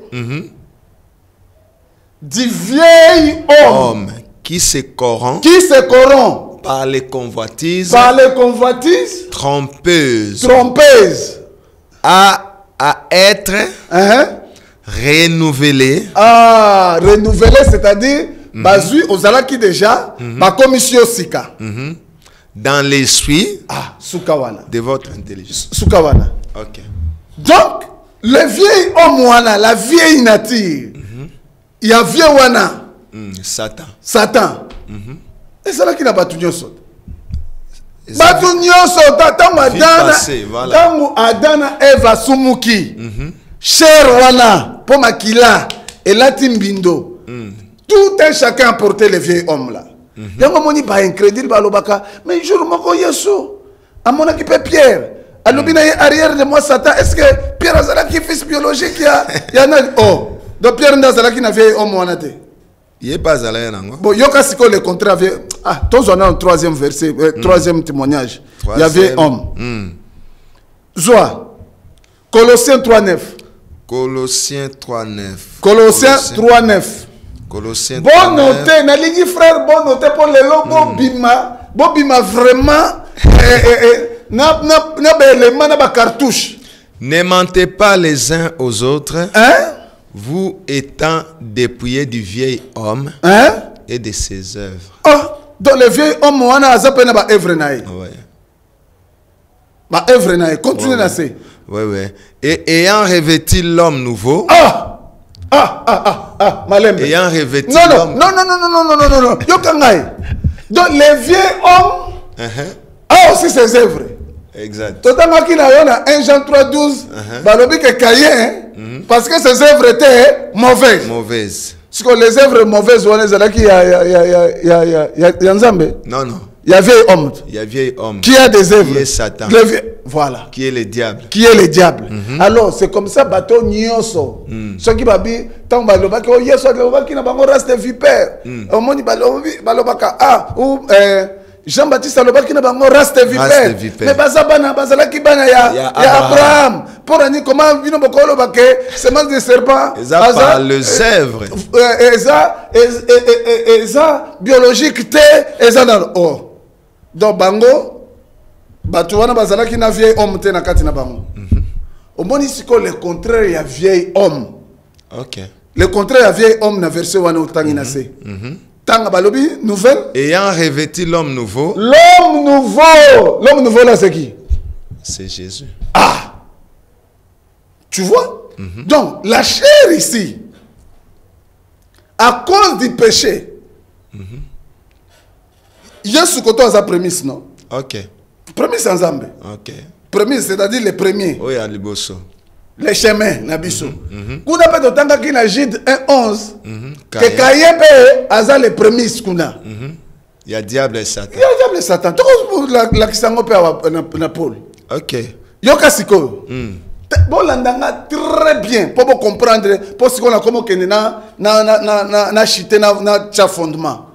Du vieil homme qui se corrompt par les convoitises trompeuses à être renouvelé. Renouvelé, c'est-à-dire bazui ozalaki déjà ma commission sika dans l'esprit de votre intelligence. Sukawana. OK. Donc le vieil homme wana, la vieille nature. Il y a vieux wana. Satan. Et c'est là qu'il a battu nyoso. Battu nyoso tangu Adana Eva sumuki. Cher wana po makila elati mbindo. Tout un chacun a porté le vieil homme là. Yango moni ba incrédule ba lobaka mais jour moko Yesu amona ki pe Pierre. Alobina arrière de moi Satan. Est-ce que Pierre azala ki fils biologique ya na donc Pierre Ndazala qui n'avait homme wanate. Il est pas allé nango. Bon, yoka siko le contrat avait tous on a un troisième verset, troisième témoignage. Il y avait homme. Zoa. Colossiens 3:9. Colossiens 3:9. Colossiens 3:9. Colossiens 3:9. Bon noté, na ligi frère, bon noté pour le logo bima vraiment na élément na ba cartouche. Ne mentez pas les uns aux autres. Vous étant dépouillés du vieil homme et de ses œuvres. Donc le vieil homme wana azapena ba œuvre naï. Ba œuvre naï, continue na c'est. Ouais. Et ayant revêtu l'homme nouveau. Malembe. Ayant revêtu l'homme. Non. Yokangai. Donc le vieil homme a aussi ses œuvres. Exact. Totanga qui n'a eu 1 Jean 3:12. Balobi que Caïn, parce que ses œuvres étaient mauvaises. Mauvaise. Parce que les œuvres mauvaises, on est là qui y a Nzambe. Non, non. Il y a vieil homme. Il y a vieil homme. Qui a des œuvres. Qui est Satan. Voilà. Qui est le diable. Qui est le diable. Alors, c'est comme ça, bateau nyonso. Ce qui va bien, tant baloba qui yeso baloba qui n'a pas encore resté vipère. Au monde baloba ah ou Jean-Baptiste baloba qui n'a pas encore resté vipère. Mais bazabana bazala qui bana ya Abraham. Pour dire comment vino bokolo bake semence de serpent. Ça par les œuvres. Eza biologique te eza dans oh. Donc bango batuwana bazala qui na vieil homme te na kati na bango. Au moins ici le contraire il y a vieil homme. OK. Le contraire il y a vieil homme na verset wana utangina se. Tanga balobi nouvelle Ayant revêtu l'homme nouveau. L'homme nouveau. L'homme nouveau là c'est qui? C'est Jésus. Ah. Tu vois? Donc la chair ici à cause du péché. Yesu koto a sa prémisse non? OK. Prémisse ensemble. OK. Prémisse c'est-à-dire les premiers. Oui, à Liboso. Les chemins nabiso. Kuna pe totanga ki na Jude 1:11. Que Caïn. Caïn pe aza les prémices kuna. Il y a diable et Satan. Il y a diable et Satan. Toko la kisango pe na Paul. OK. Yoka siko. Bon landanga très bien pour comprendre pour ce qu'on a comme que na chité na cha fondement.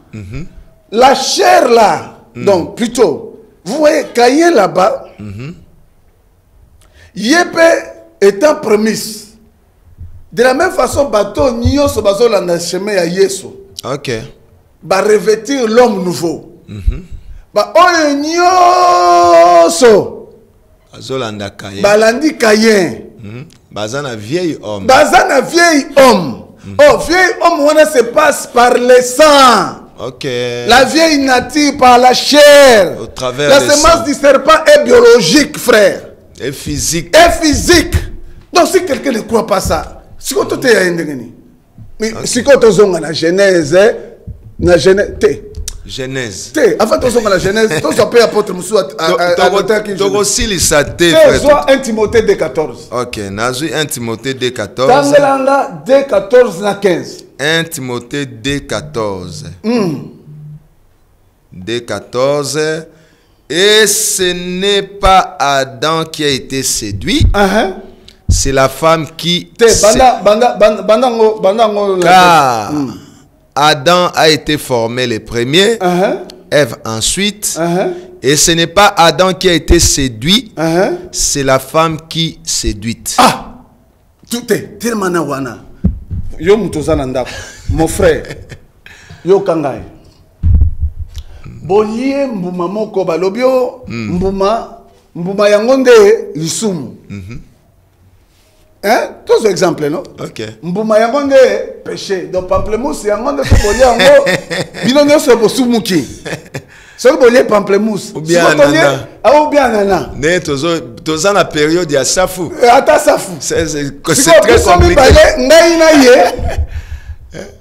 La chair là. Donc plutôt vous voyez Caïn là-bas. Yépe étant prémisse. De la même façon, bateau nyonso bazolanda chemin ya Yesu. OK. Ba revêtir l'homme nouveau. Ba oyo nyonso Azolanda Caïn. balandi Caïn. Bazana vieil homme. Bazana vieil homme. Oh, vieil homme wana se passe par le sang. OK. La vieille nature par la chair. Au travers la des semence sangs. du serpent est biologique, frère. Et physique. Et physique. Donc si quelqu'un ne croit pas ça, si on te mais si on te la Genèse, la Genèse, Genèse. avant de la Genèse, tu as payé apôtre Moussou Tu aussi les satés. Soit 1 Timothée 2:14. OK, nazu 1 Timothée 2:14. Tangelanga 2:14 na 15. 1 Timothée 2:14. 2:14. Et ce n'est pas Adam qui a été séduit. C'est la femme qui... Car Adam a été formé le premier, Ève ensuite. Et ce n'est pas Adam qui a été séduit, c'est la femme qui séduite. Ah! Tout est tellement nawana. Yo mutozana mon frère. Yo kangai. Bolie mbuma moko balobio mbuma yangonde lisumu. Hein? Tous exemples, non? OK. Mbuma yangonde péché. Donc pamplemousse yangonde ko bolie yango bino nyoso bosumuki. So bolie pamplemousse. Ou bien ananas. Ou bien ananas. Ne toza na période ya safu. Ata safu. C'est très compliqué. Ngai na ye.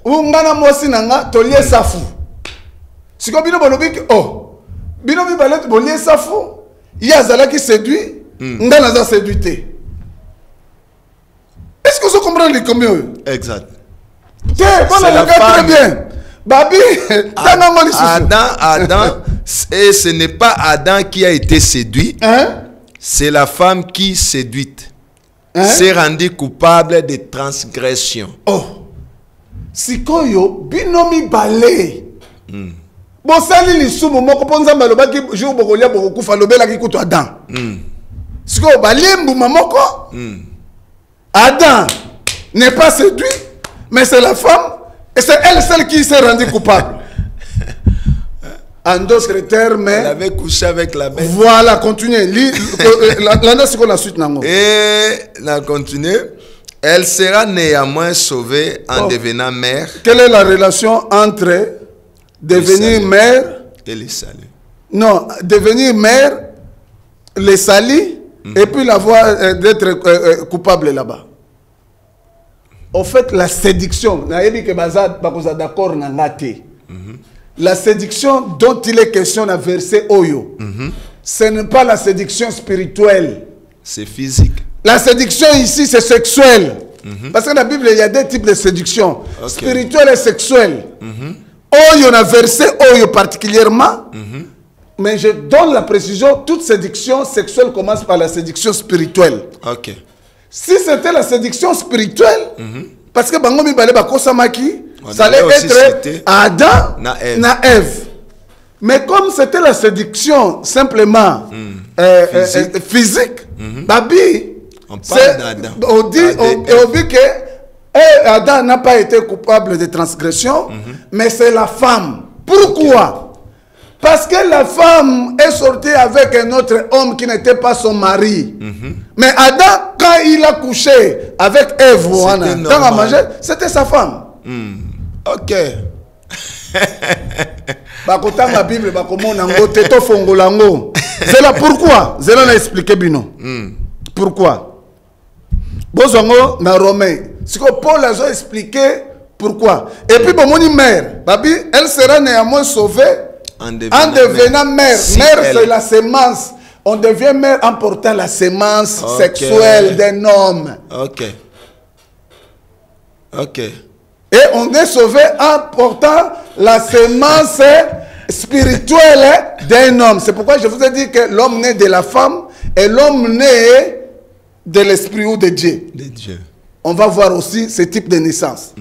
Ou ngana mosi nanga tolie safu. Siko bino bolobi oh bino mi balet bolie safu yazala qui séduit ngana za séduité. Est-ce que vous comprenez les combien? Exact. Tiens, on a très bien. Babi, Adam, et ce n'est pas Adam qui a été séduit, c'est la femme qui séduite. S'est rendu coupable de transgression. Oh, sikoyo binomi balé. Bon sali lisumu moko ponza maloba ki jour bokolia bokufa lobela ki kuto Adam. Sikoyo balimbu mamoko. Adam n'est pas séduit, mais c'est la femme, et c'est elle celle qui s'est rendue coupable. En d'autres termes, elle avait couché avec la bête. Voilà, continuez. L'année c'est qu'on a suite nango. Et la continuer. Elle sera néanmoins sauvée en devenant mère. Quelle est la relation entre devenir mère et les salis? Non, devenir mère, les salis. Et puis la voie d'être coupable là-bas. En fait, la séduction, la séduction dont il est question dans le verset Oyo, ce n'est pas la séduction spirituelle. C'est physique. La séduction ici, c'est sexuel. Parce que dans la Bible, il y a deux types de séduction. Spirituelle et sexuelle. Oyo na verset Oyo particulièrement. Mais je donne la précision, toute séduction sexuelle commence par la séduction spirituelle. Ok. Si c'était la séduction spirituelle, parce que Bangomi Balé Bakosamaki, ça allait être Adam na Ève. Mais comme c'était la séduction simplement physique, Babi, on parle d'Adam. On dit que Adam n'a pas été coupable de transgression, mais c'est la femme. Pourquoi? Parce que la femme est sortie avec un autre homme qui n'était pas son mari. Mais Adam, quand il a couché avec Ève, dans a mangé, c'était sa femme. Ok. Bakotanga Bible, bakomonango, teto fongolango. C'est là pourquoi. C'est là expliqué bino. Pourquoi? Bozongo na Romain. C'est que Paul a expliqué pourquoi. Et puis bon moni mère, babi, elle sera néanmoins sauvée en devenant mère. Si mère c'est la sémence. On devient mère en portant la sémence sexuelle d'un homme. Ok. Ok. Et on est sauvé en portant la sémence spirituelle d'un homme. C'est pourquoi je vous ai dit que l'homme naît de la femme et l'homme naît de l'esprit ou de Dieu. De Dieu. On va voir aussi ce type de naissance.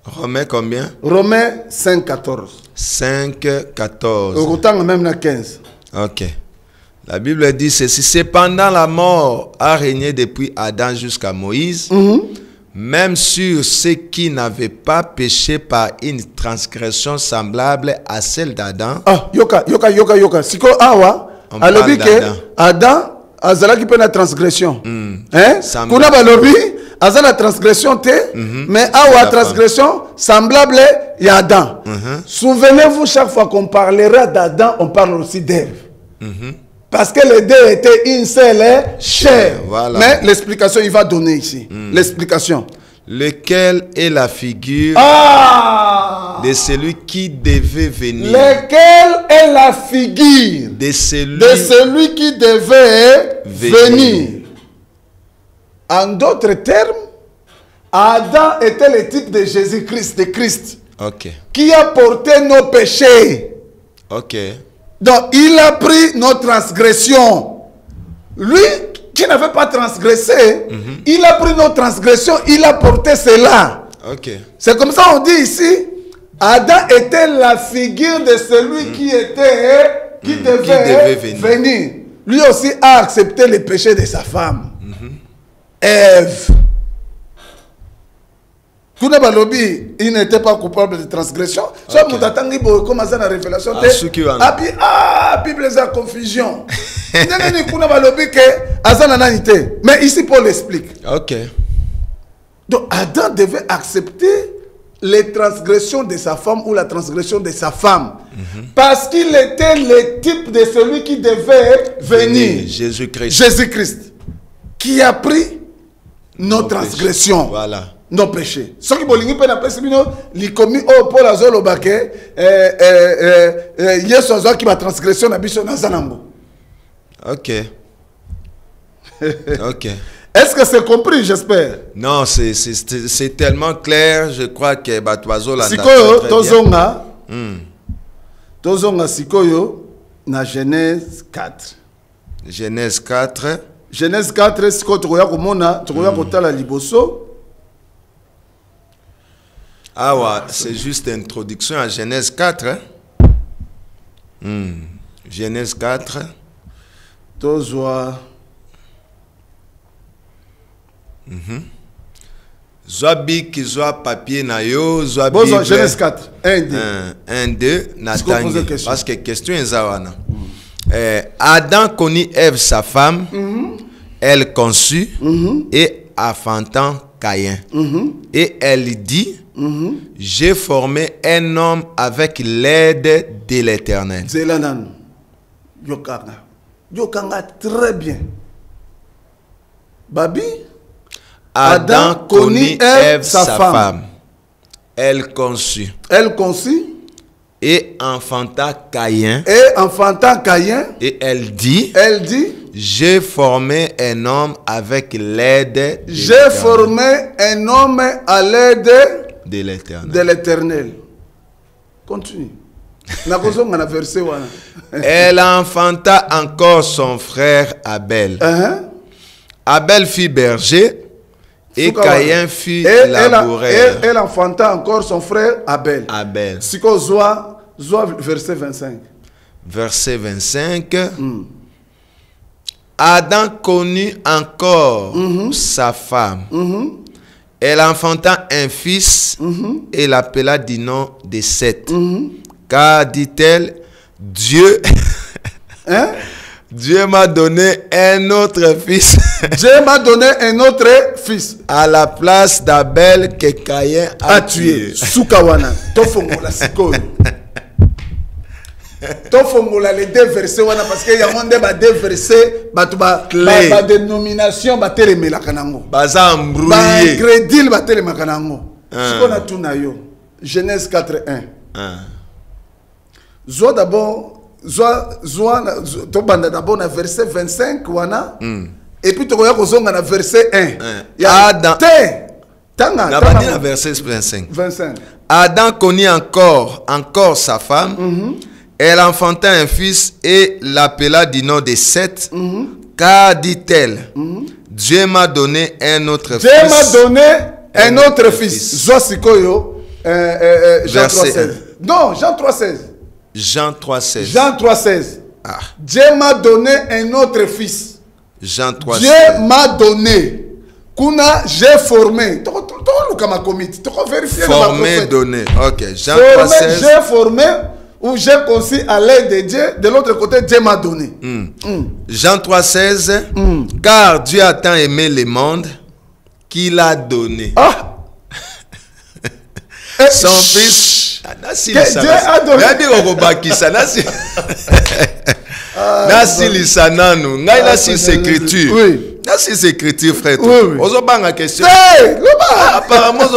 Romains combien? Romains 5, 14. 5, 14. Autant même dans 15. Ok. La Bible dit ceci. Cependant, la mort a régné depuis Adam jusqu'à Moïse. Même sur ceux qui n'avaient pas péché par une transgression semblable à celle d'Adam. Ah, yoka. Siko awa, alobi ke Adam azala ki pe na transgression. Hein? Kuna balobi azala transgression te, mais awa transgression semblable à Adam. Souvenez-vous, chaque fois qu'on parlera d'Adam, on parle aussi d'Ève. Parce que les deux étaient une seule chair. Voilà. Mais l'explication, il va donner ici. L'explication. Lequel est la figure de celui qui devait venir. Lequel est la figure de celui qui devait venir. En d'autres termes, Adam était le type de Jésus-Christ, de Christ. Qui a porté nos péchés. Donc, il a pris nos transgressions. Lui, qui n'avait pas transgressé, il a pris nos transgressions, il a porté cela. C'est comme ça on dit ici, Adam était la figure de celui qui devait venir. Lui aussi a accepté le péché de sa femme. Ève. Il n'était pas coupable de transgression. Comme ça, la révélation. Bible a confusion. Mais ici, Paul explique. Donc, Adam devait accepter les transgressions de sa femme ou la transgression de sa femme. Parce qu'il était le type de celui qui devait venir. Jésus-Christ. Qui a pris nos transgressions. Voilà. Nos péchés. Ce qui bolingi pe na pesi bino likomi o Paul azolo bake Yesu azwa ki ba transgression na biso na zanambo. Ok. Est-ce que c'est compris, j'espère? Non, c'est tellement clair, je crois que Batoazo l'a Sikoyo tozonga. Tozonga sikoyo na Genèse 4. Genèse 4. Genèse 4 sikoyo tokoya komona, tokoya kotala liboso. Ah ouais, c'est juste introduction à Genèse 4. Genèse 4. Tozwa. Zoabi qui zoa papier na yo, zoabi. Bon, Genèse 4. 1, 2. 1, 2. Natangi. Parce que question est zawana. Adam connut Ève, sa femme. Elle conçut et enfantant Caïn. Et elle dit. J'ai formé un homme avec l'aide de l'Éternel. Zelanan. Yokanga. Yokanga très bien. Babi. Adam connut Ève, sa femme. Elle conçut. Elle conçut. Et enfanta Caïn. Et enfantant Caïn. Et elle dit. J'ai formé un homme avec l'aide. J'ai formé un homme à l'aide de l'Éternel. De l'Éternel. Continue. Elle enfanta encore son frère Abel. Abel fut berger et Caïn fut laboureur. Elle enfanta encore son frère Abel. C'est quoi verset 25. Verset 25. Adam connut encore sa femme. Elle enfanta un fils et l'appela du nom de Seth. Car, dit-elle, Dieu, Dieu m'a donné un autre fils. Dieu m'a donné un autre fils. À la place d'Abel que Caïn a tué. Soukawana. Tofongola sikoyo. Tofongola les deux versets wana parce qu'il y a deux versets ba dénomination ba telemela kanango. Baza embrouillé. Ba crédit ba telemela kanango. Ce qu'on a tout na yo. Genèse 4:1. Zoa d'abord, d'abord na verset 25 wana, et puis tu regardes au na verset 1. Adam. Tanga. Verset 25. 25. Adam connut encore sa femme. Elle enfanta un fils et l'appela du nom de Seth. Car, dit-elle, Dieu m'a donné un autre fils. Dieu m'a donné un autre fils. Zoa sikoyo. Jean 3:16. Non, Jean 3:16. Jean 3:16. Jean 3:16. Dieu m'a donné un autre fils. Jean 3:16. Dieu m'a donné. Kuna, j'ai formé. Formé, donné. Ok. Jean 3:16. J'ai formé ou j'ai conçu à l'aide de Dieu. De l'autre côté, Dieu m'a donné. Jean 3:16. Car Dieu a tant aimé le monde qu'il a donné. Son fils. Dieu a donné. C'est écriture, frère. Apparemment,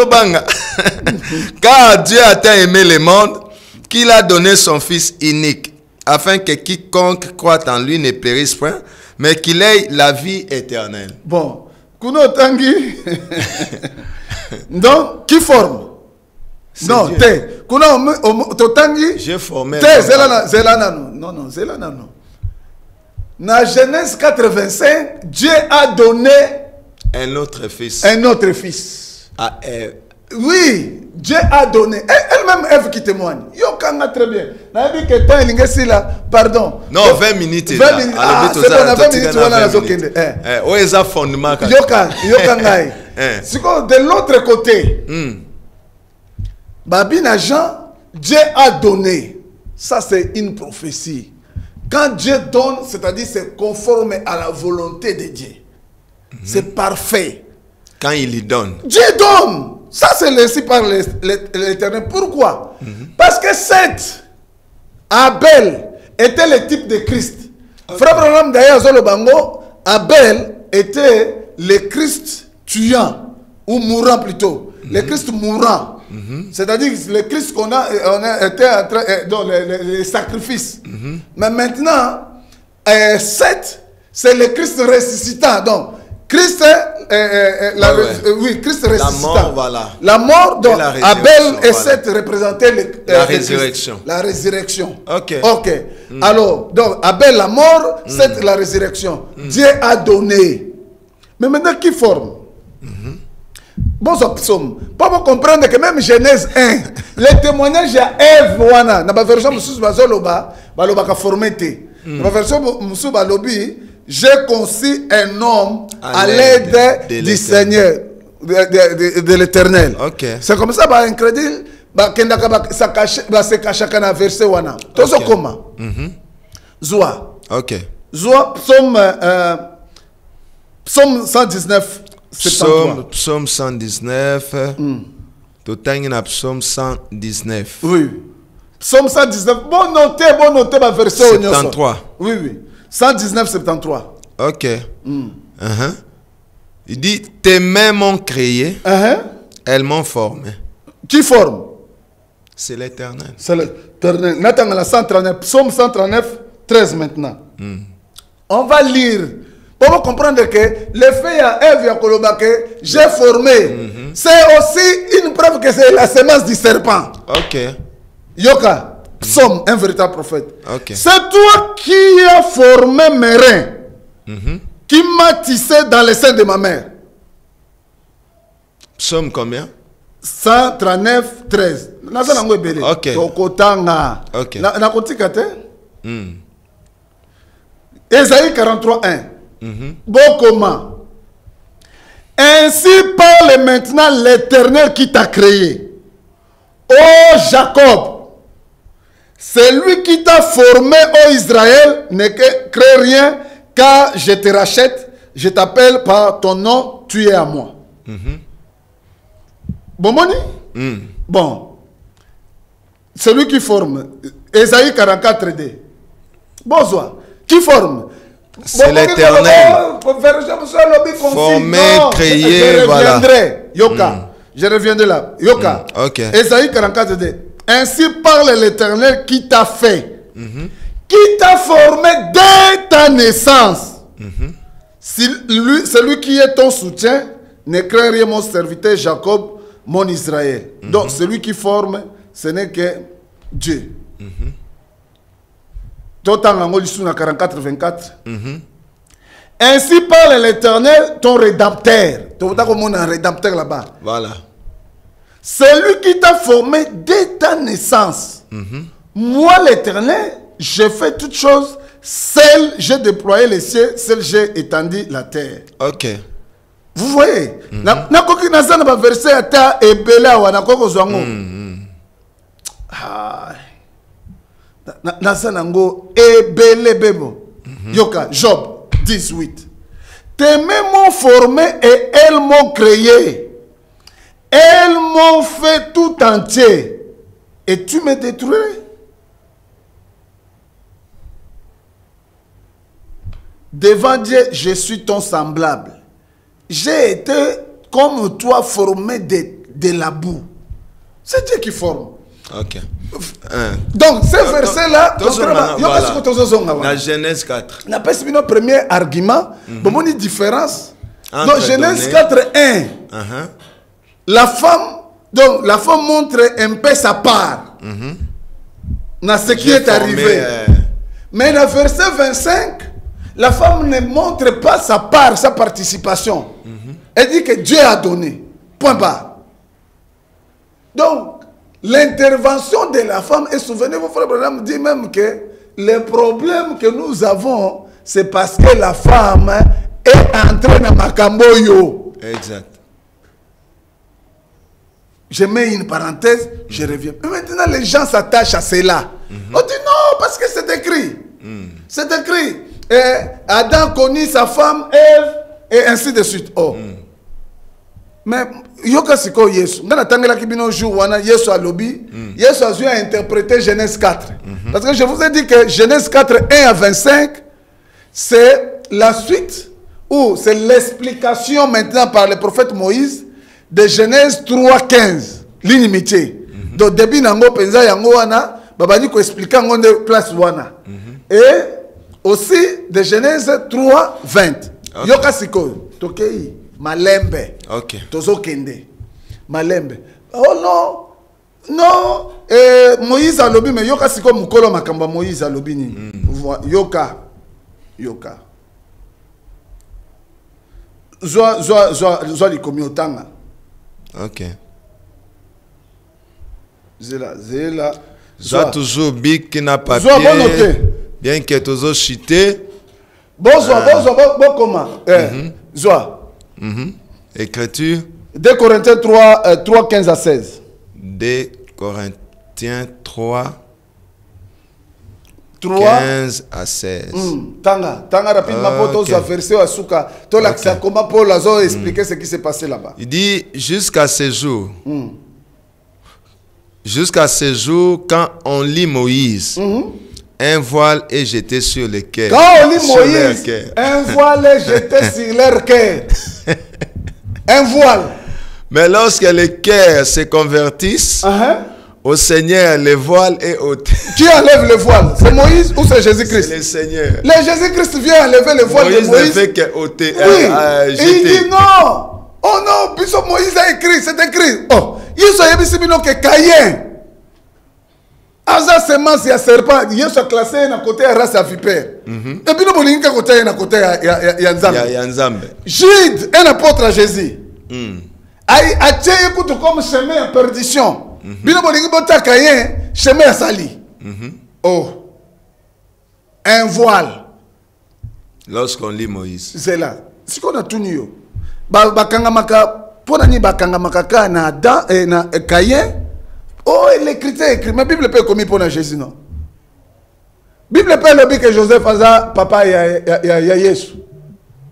car Dieu a tant aimé le monde qu'il a donné son Fils unique, afin que quiconque croit en lui ne périsse point, mais qu'il ait la vie éternelle. Bon, Kuno Tangi. Donc, qui forme? Non, te. Kuno Totangi. J'ai formé. Te, Zelana. Non, Zelana. Dans Genèse 85, Dieu a donné un autre fils. Un autre fils. À Ève. Oui, Dieu a donné. Elle-même, Ève qui témoigne. Yokanga très bien. N'a dit que tant il est là, pardon. Non, 20 minutes. 20 minutes. Ah, c'est bon, 20 minutes. Voilà, où est le fondement? Yokanga. C'est comme de l'autre côté. Babina Jean, Dieu a donné. Ça, c'est une prophétie. Quand Dieu donne, c'est-à-dire c'est conforme à la volonté de Dieu. C'est parfait. Quand il y donne. Dieu donne. Ça, c'est laissé par l'Éternel. Pourquoi? Parce que Seth, Abel, était le type de Christ. Frère Branham, d'ailleurs, Zolobango, Abel était le Christ tuant, ou mourant plutôt. Le Christ mourant. C'est-à-dire le Christ qu'on a été en train, dans les sacrifices. Mais maintenant, Seth, c'est le Christ ressuscitant. Donc, Christ, Christ ressuscitant. La mort, voilà. La mort, donc, Abel et Seth représentaient la résurrection. La résurrection. Ok. Alors, donc, Abel la mort, Seth la résurrection. Dieu a donné. Mais maintenant, qui forme? Bon, psaume. Pour vous comprendre que même Genèse 1, les témoignages à Ève, dans la version Moussous Bazoloba, Baloba formé. Dans la version Moussous Balobi, j'ai conçu un homme à l'aide du Seigneur, de l'Éternel. C'est comme ça, incroyable. Ça se cache dans la verset wana. Tout ça comment? Zoa. Zoa, psaume 119. Psaume 119. Psaume 119. Oui. Psaume 119. Bon noter ma verset. 73. Oui. 119, 73. Ok. Il dit, tes mains m'ont créé, elles m'ont formé. Qui forme? C'est l'Éternel. Nathan la 139, psaume 139, 13 maintenant. On va lire. Pour comprendre que le fait à Ève et à Kolobake, j'ai formé. C'est aussi une preuve que c'est la semence du serpent. Ok. Yoka, psaume, un véritable prophète. Ok. C'est toi qui as formé mes reins, qui m'a tissé dans le sein de ma mère. Psaume combien? 139, 13. Ok. Ok. Ésaïe 43, 1. Bokoma. Ainsi parle maintenant l'Éternel qui t'a créé. Ô Jacob, c'est lui qui t'a formé, ô Israël, ne crée rien, car je te rachète, je t'appelle par ton nom, tu es à moi. Bon, Moni? Bon. Celui qui forme. Ésaïe 44, 2. Bonsoir. Qui forme? C'est l'Éternel. Formé, créé, voilà. Yoka. Je reviendrai là. Yoka. Ok. Ésaïe 44, 2. Ainsi parle l'Éternel qui t'a fait. Qui t'a formé dès ta naissance. Celui qui est ton soutien, ne crains rien mon serviteur Jacob, mon Israël. Donc celui qui forme, ce n'est que Dieu. Dans 44, 24. Ainsi parle l'Éternel, ton rédempteur. Tu vois comment on a un rédempteur là-bas. Voilà. Celui qui t'a formé dès ta naissance. Moi, l'Éternel, j'ai fait toutes choses. Seul j'ai déployé les cieux, seul j'ai étendu la terre. Ok. Vous voyez, nakoki nazana ba verset ata ebela wa nakoko zwango. Nazana ngo ebele bebo. Yoka Job 18. Tes mains m'ont formé et elles m'ont créé. Elles m'ont fait tout entier. Et tu me détruirais. Devant Dieu, je suis ton semblable. J'ai été comme toi formé de la boue. C'est Dieu qui forme. Ok. Donc, ce verset-là, la Genèse 4. On appelle ce premier argument. Bon, une différence. Donc, Genèse 4, 1. La femme montre un peu sa part dans ce qui est arrivé. Mais dans verset 25, la femme ne montre pas sa part, sa participation. Elle dit que Dieu a donné. Point barre. Donc, l'intervention de la femme, et souvenez-vous, frère Branham dit même que le problème que nous avons, c'est parce que la femme est entrée dans Makamboyo. Exact. Je mets une parenthèse, je reviens. Mais maintenant, les gens s'attachent à cela. On dit non, parce que c'est écrit. C'est écrit. Et Adam connut sa femme, Ève, et ainsi de suite. Oh. Mais, yoka siko Yesu. Ngana tangela kibino jour wana Yesu a lobby. Yesu a dû interpréter Genèse 4. Parce que je vous ai dit que Genèse 4, 1 à 25, c'est la suite, ou c'est l'explication maintenant par le prophète Moïse de Genèse 3, 15. L'inimitié. Donc, début nango penza yango wana, babani ko expliquer ngonde place wana. Et aussi de Genèse 3, 20. Yoka siko. Tokei. Malembe. Ok. Tozo kende. Malembe. Oh non. Non. Moïse a lobby, mais yoka siko mukolo makamba Moïse a lobby ni. Yoka. Yoka. Zwa likomi otanga. Ok. Zela. Zwa toujours bic qui n'a pas Zwa bon noté. Bien que toujours chité. Bonsoir, bon comment. Zwa. Écriture. 2 Corinthiens 3, 15 à 16. 2 Corinthiens 3, 15 à 16. Tanga rapidement pour tous verser à Souka. Tout l'accès comment Paul a expliqué ce qui s'est passé là-bas. Il dit jusqu'à ce jour. Jusqu'à ce jour, quand on lit Moïse, un voile est jeté sur le cœur. Quand on lit Moïse, un voile est jeté sur leur cœur. Un voile. Mais lorsque les cœurs se convertissent Au Seigneur, le voile est ôté. Qui enlève le voile? C'est Moïse ou c'est Jésus-Christ? C'est le Seigneur. Le Jésus-Christ vient enlever le voile de Moïse. Moïse ne fait qu'ôter. Oui. Et il dit non. Oh non, puisque Moïse a écrit, c'est écrit. Oh, il s'est dit que Caïn. Aza semence ya serpent, il s'est classé na côté race à vipère. Et puis nous voulons que côté na côté ya Nzambe. Jude, un apôtre à Jésus. Aïe, atie écoute comme chemin à perdition. Bino bolingi bota Caïn, chemin à sali. Oh. Un voile. Lorsqu'on lit Moïse. C'est là. Si qu'on a tout nu. Bakangamaka, pour nani bakangamaka na Adam et na Caïn. Oh, l'écriture est écrit. Mais la Bible peut commis pour Jésus, non? La Bible peut le dire que Joseph a papa ya Yesu.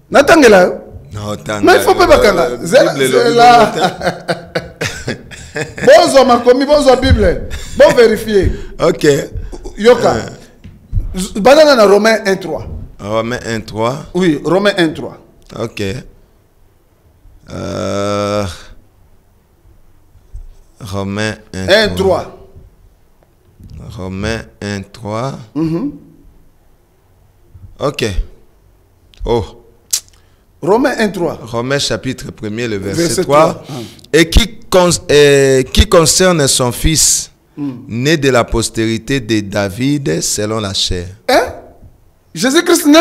Natangela. Non, mais il faut pas bakanga. C'est là. Bonjour, ma commis, bonjour Bible. Bon vérifier. Ok. Yoka. Banana dans Romains 1:3. Romains 1:3. Oui, Romains 1:3. Ok. Romains 1:3. Romains 1:3. Ok. Oh. Romains 1:3. Romains chapitre 1er, le verset 3. Et qui concerne son fils, né de la postérité de David selon la chair. Hein? Jésus-Christ né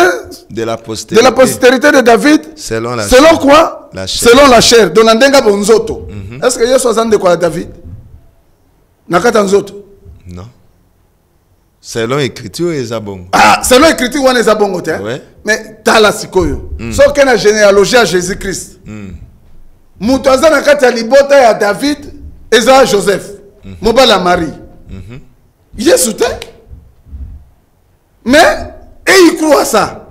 de la postérité de David selon la selon chair. quoi? La chair. Selon la chair. Donc nandenga bonzoto. Est-ce que Yesu azande quoi David? Nakata nzoto? Non. Selon l'écriture, ils ont bon. Ah, selon l'écriture, on est à bon côté. Ouais. Mais t'as la sikoyo. Sauf qu'il y a une généalogie à Jésus-Christ. Moutaza nakata libota ya David, Eza Joseph. Mobala Marie. Yesu te. Mais, et il croit à ça.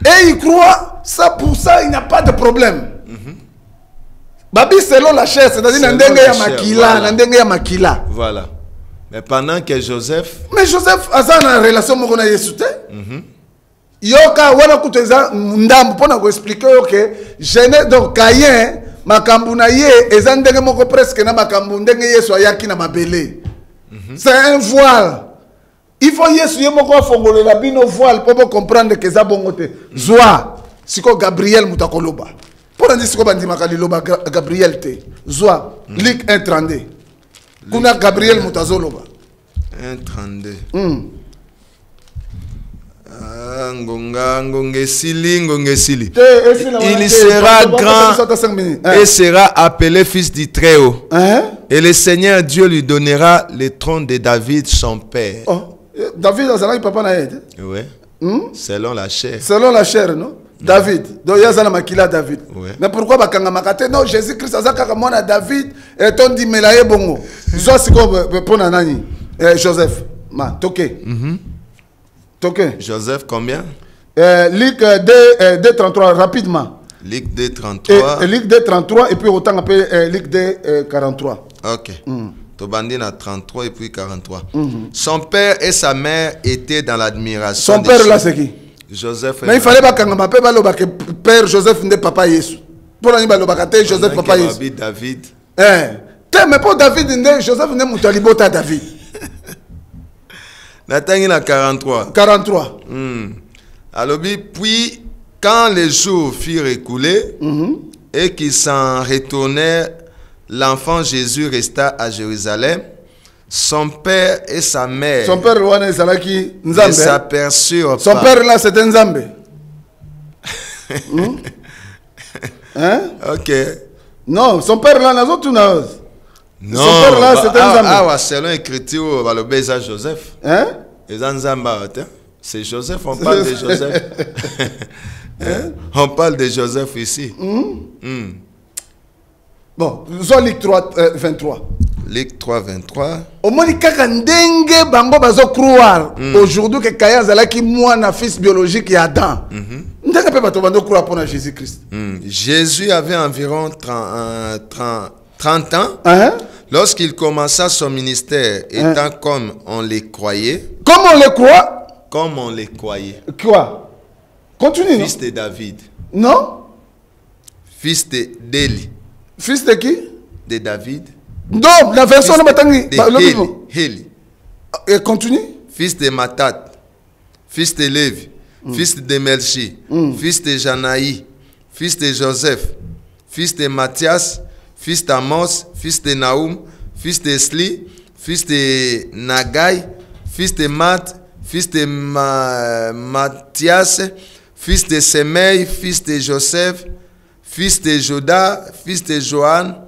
Et il croit, ça pour ça, il n'y a pas de problème. Babi selon la chair, c'est-à-dire nandenge ya makila, nandenge ya makila. Voilà. Mais pendant que Joseph... Mais Joseph a une relation avec Yesu. Yoka, wana kuteza ndambu pona ko expliquer que donc Caïn makambu na ye ezandenge moko presque na makambu ndenge Yesu ayaki na mabele. C'est un voile. Il faut Yesu yemoko fongolo la bino voile pour comprendre que ça bongote. Zoa, siko Gabriel mutakoloba. Pona ndi siko bandi makaliloba Gabriel te. Zoa, Luc 1:32. Kuna Gabriel Mutazoloba. 1:32. Il sera grand et sera appelé fils du Très-Haut. Et le Seigneur Dieu lui donnera le trône de David, son père. Oh. David a papa na aide. Oui. Selon la chair. Selon la chair, non? David. Donc il y a makila David. Mais pourquoi bakanga makate? Non, Jésus-Christ a zaka mona David et ton dit melaye bongo. Zo siko pona nani? Joseph. Ma toke. Toke. Joseph combien? Luc 2:33 rapidement. Luc 2:33. Luc 2:33 et puis autant appelé Luc 2:43. OK. Tobandina 33 et puis 43. Son père et sa mère étaient dans l'admiration. Son père là c'est qui? Joseph. Mais il fallait pas que père Joseph n'est papa Yesu. Pour aller balobakate Joseph papa Yesu. David. Mais pour David Joseph n'est mutalibota David. Natangina 43. 43. Alors puis quand les jours furent écoulés et qu'ils s'en retournèrent, l'enfant Jésus resta à Jérusalem. Son père et sa mère ne s'aperçurent pas. Son père là c'était Nzambe. Hein? Ok. Non, son père là n'a pas tout. Non. Son père là c'était Nzambe. Ah, selon l'écriture, va le baiser Joseph. Hein? C'est Joseph, on parle de Joseph. On parle de Joseph ici. Bon, Luc 3:23. Luc 3:23. Au moins, ndenge bango bazo croire aujourd'hui que Caïn zalaki mwana fils biologique ya Adam. Ndenge pe bato bando croire pour Jésus-Christ. Jésus avait environ 30 ans lorsqu'il commença son ministère, étant comme on les croyait. Comme on les croit? Comme on les croyait. Quoi? Continue. Fils de David. Non? Fils d'Élie. Fils de qui? De David. Non, la version de Matangi. Heli. Et continue. Fils de Matat, fils de Lévi, fils de Melchi, fils de Janaï, fils de Joseph, fils de Matthias, fils d'Amos, fils de Naoum, fils de Sli, fils de Nagai, fils de Mat, fils de Matthias, fils de Semei, fils de Joseph, fils de Joda, fils de Johan,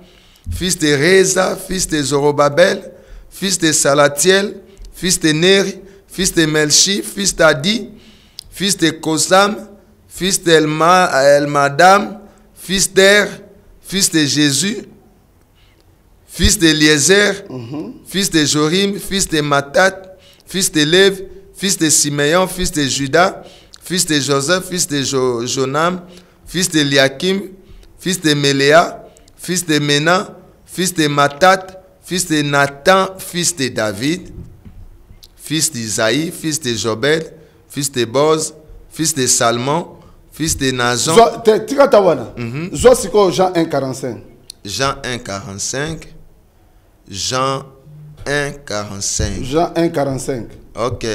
fils de Reza, fils de Zorobabel, fils de Salatiel, fils de Neri, fils de Melchi, fils d'Adi, fils de Kosam, fils d'Elmadam, fils d'Er, fils de Jésus, fils d'Eliezer, fils de Jorim, fils de Matat, fils de Lev, fils de Simeon, fils de Judas, fils de Joseph, fils de Jonam, fils de Liakim, fils de Melea, fils de Mena, fils de Matat, fils de Nathan, fils de David, fils d'Isaïe, fils de Jobed, fils de Boz, fils de Salmon, fils de Nazon. Jean 1,45. Jean 1,45. Jean 1,45. Jean 1,45. Ok,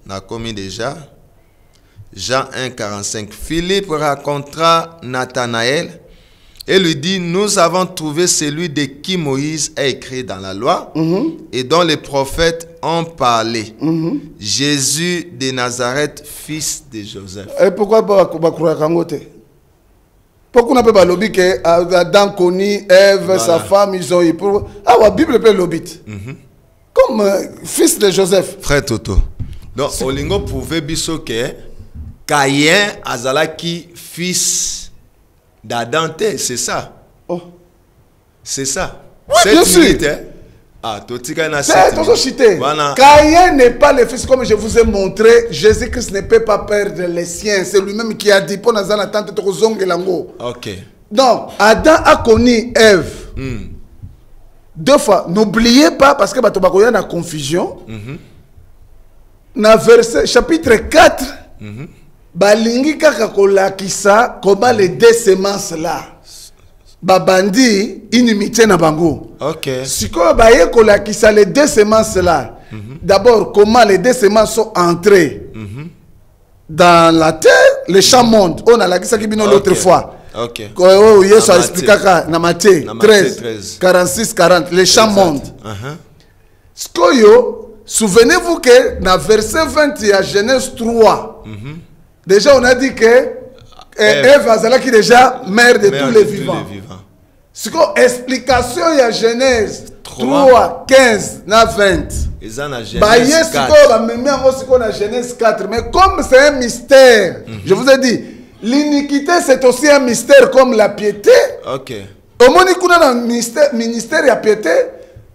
on a commis déjà. Jean 1,45. Philippe racontera Nathanaël et lui dit, nous avons trouvé celui de qui Moïse a écrit dans la loi et dont les prophètes ont parlé. Jésus de Nazareth, fils de Joseph. Et pourquoi pas croire Kangote? Pourquoi on peut pas lobby que Adam Koni, Ève, sa femme, ils ont eu. Ah, la Bible peut lobby. Comme fils de Joseph. Frère Toto. Donc, Olingo pouvait biso que Caïn azalaki fils d'Adam, c'est ça. Oh. C'est ça. Oui, bien sûr. Ah, Totika na c'est toujours cité. Caïn n'est pas le fils, comme je vous ai montré. Jésus-Christ ne peut pas perdre les siens. C'est lui-même qui a dit pour nous attendre de Zongelango. Ok. Donc, Adam a connu Ève. Deux fois. N'oubliez pas, parce que il y a une confusion. Dans verset chapitre 4, balingi kaka kolakisa comment les deux semences là. Babandi inimité na bango. Ok. Si quoi baye kolakisa les deux semences là. D'abord comment les deux semences sont entrées dans la terre, le champ monde. On a la kisa kibino l'autre fois. Ok. Quand Yesu a expliqué na Matthieu 13, 46, 40, le champ monde. Skoyo, souvenez-vous que dans verset 20 il y a Genèse 3. Déjà on a dit que Ève azalaki déjà mère de tous les vivants. C'est quoi explication il y a Genèse 3, 15, 20. Bah yes, c'est Genèse 4. Mais comme c'est un mystère, je vous ai dit, l'iniquité c'est aussi un mystère comme la piété. Ok. Au moment où on a un ministère de piété,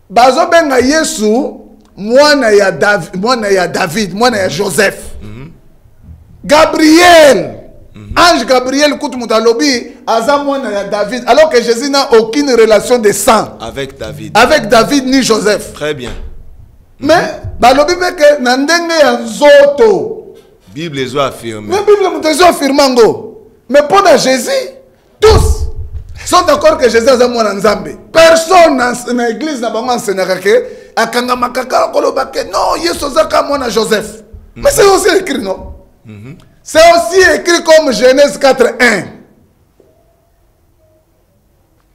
bazo benga Yesu, mwana ya David, mwana ya Joseph. Gabriel. Ange Gabriel Koutmoutalobi, Azamouana ya David, alors que Jésus n'a aucune relation de sang avec David. Avec David ni Joseph. Très bien. Mais, Balobi que Nandenge ya Zoto. Bible les a affirmé. Mais Bible les a affirmé. Mais pour Jésus, tous sont d'accord que Jésus Azamouana Nzambe. Personne dans l'église n'a pas enseigné que Akanga Makaka Kolobake, non, Yesu Zaka Mwana Joseph. Mais c'est aussi écrit, non? C'est aussi écrit comme Genèse 4.1.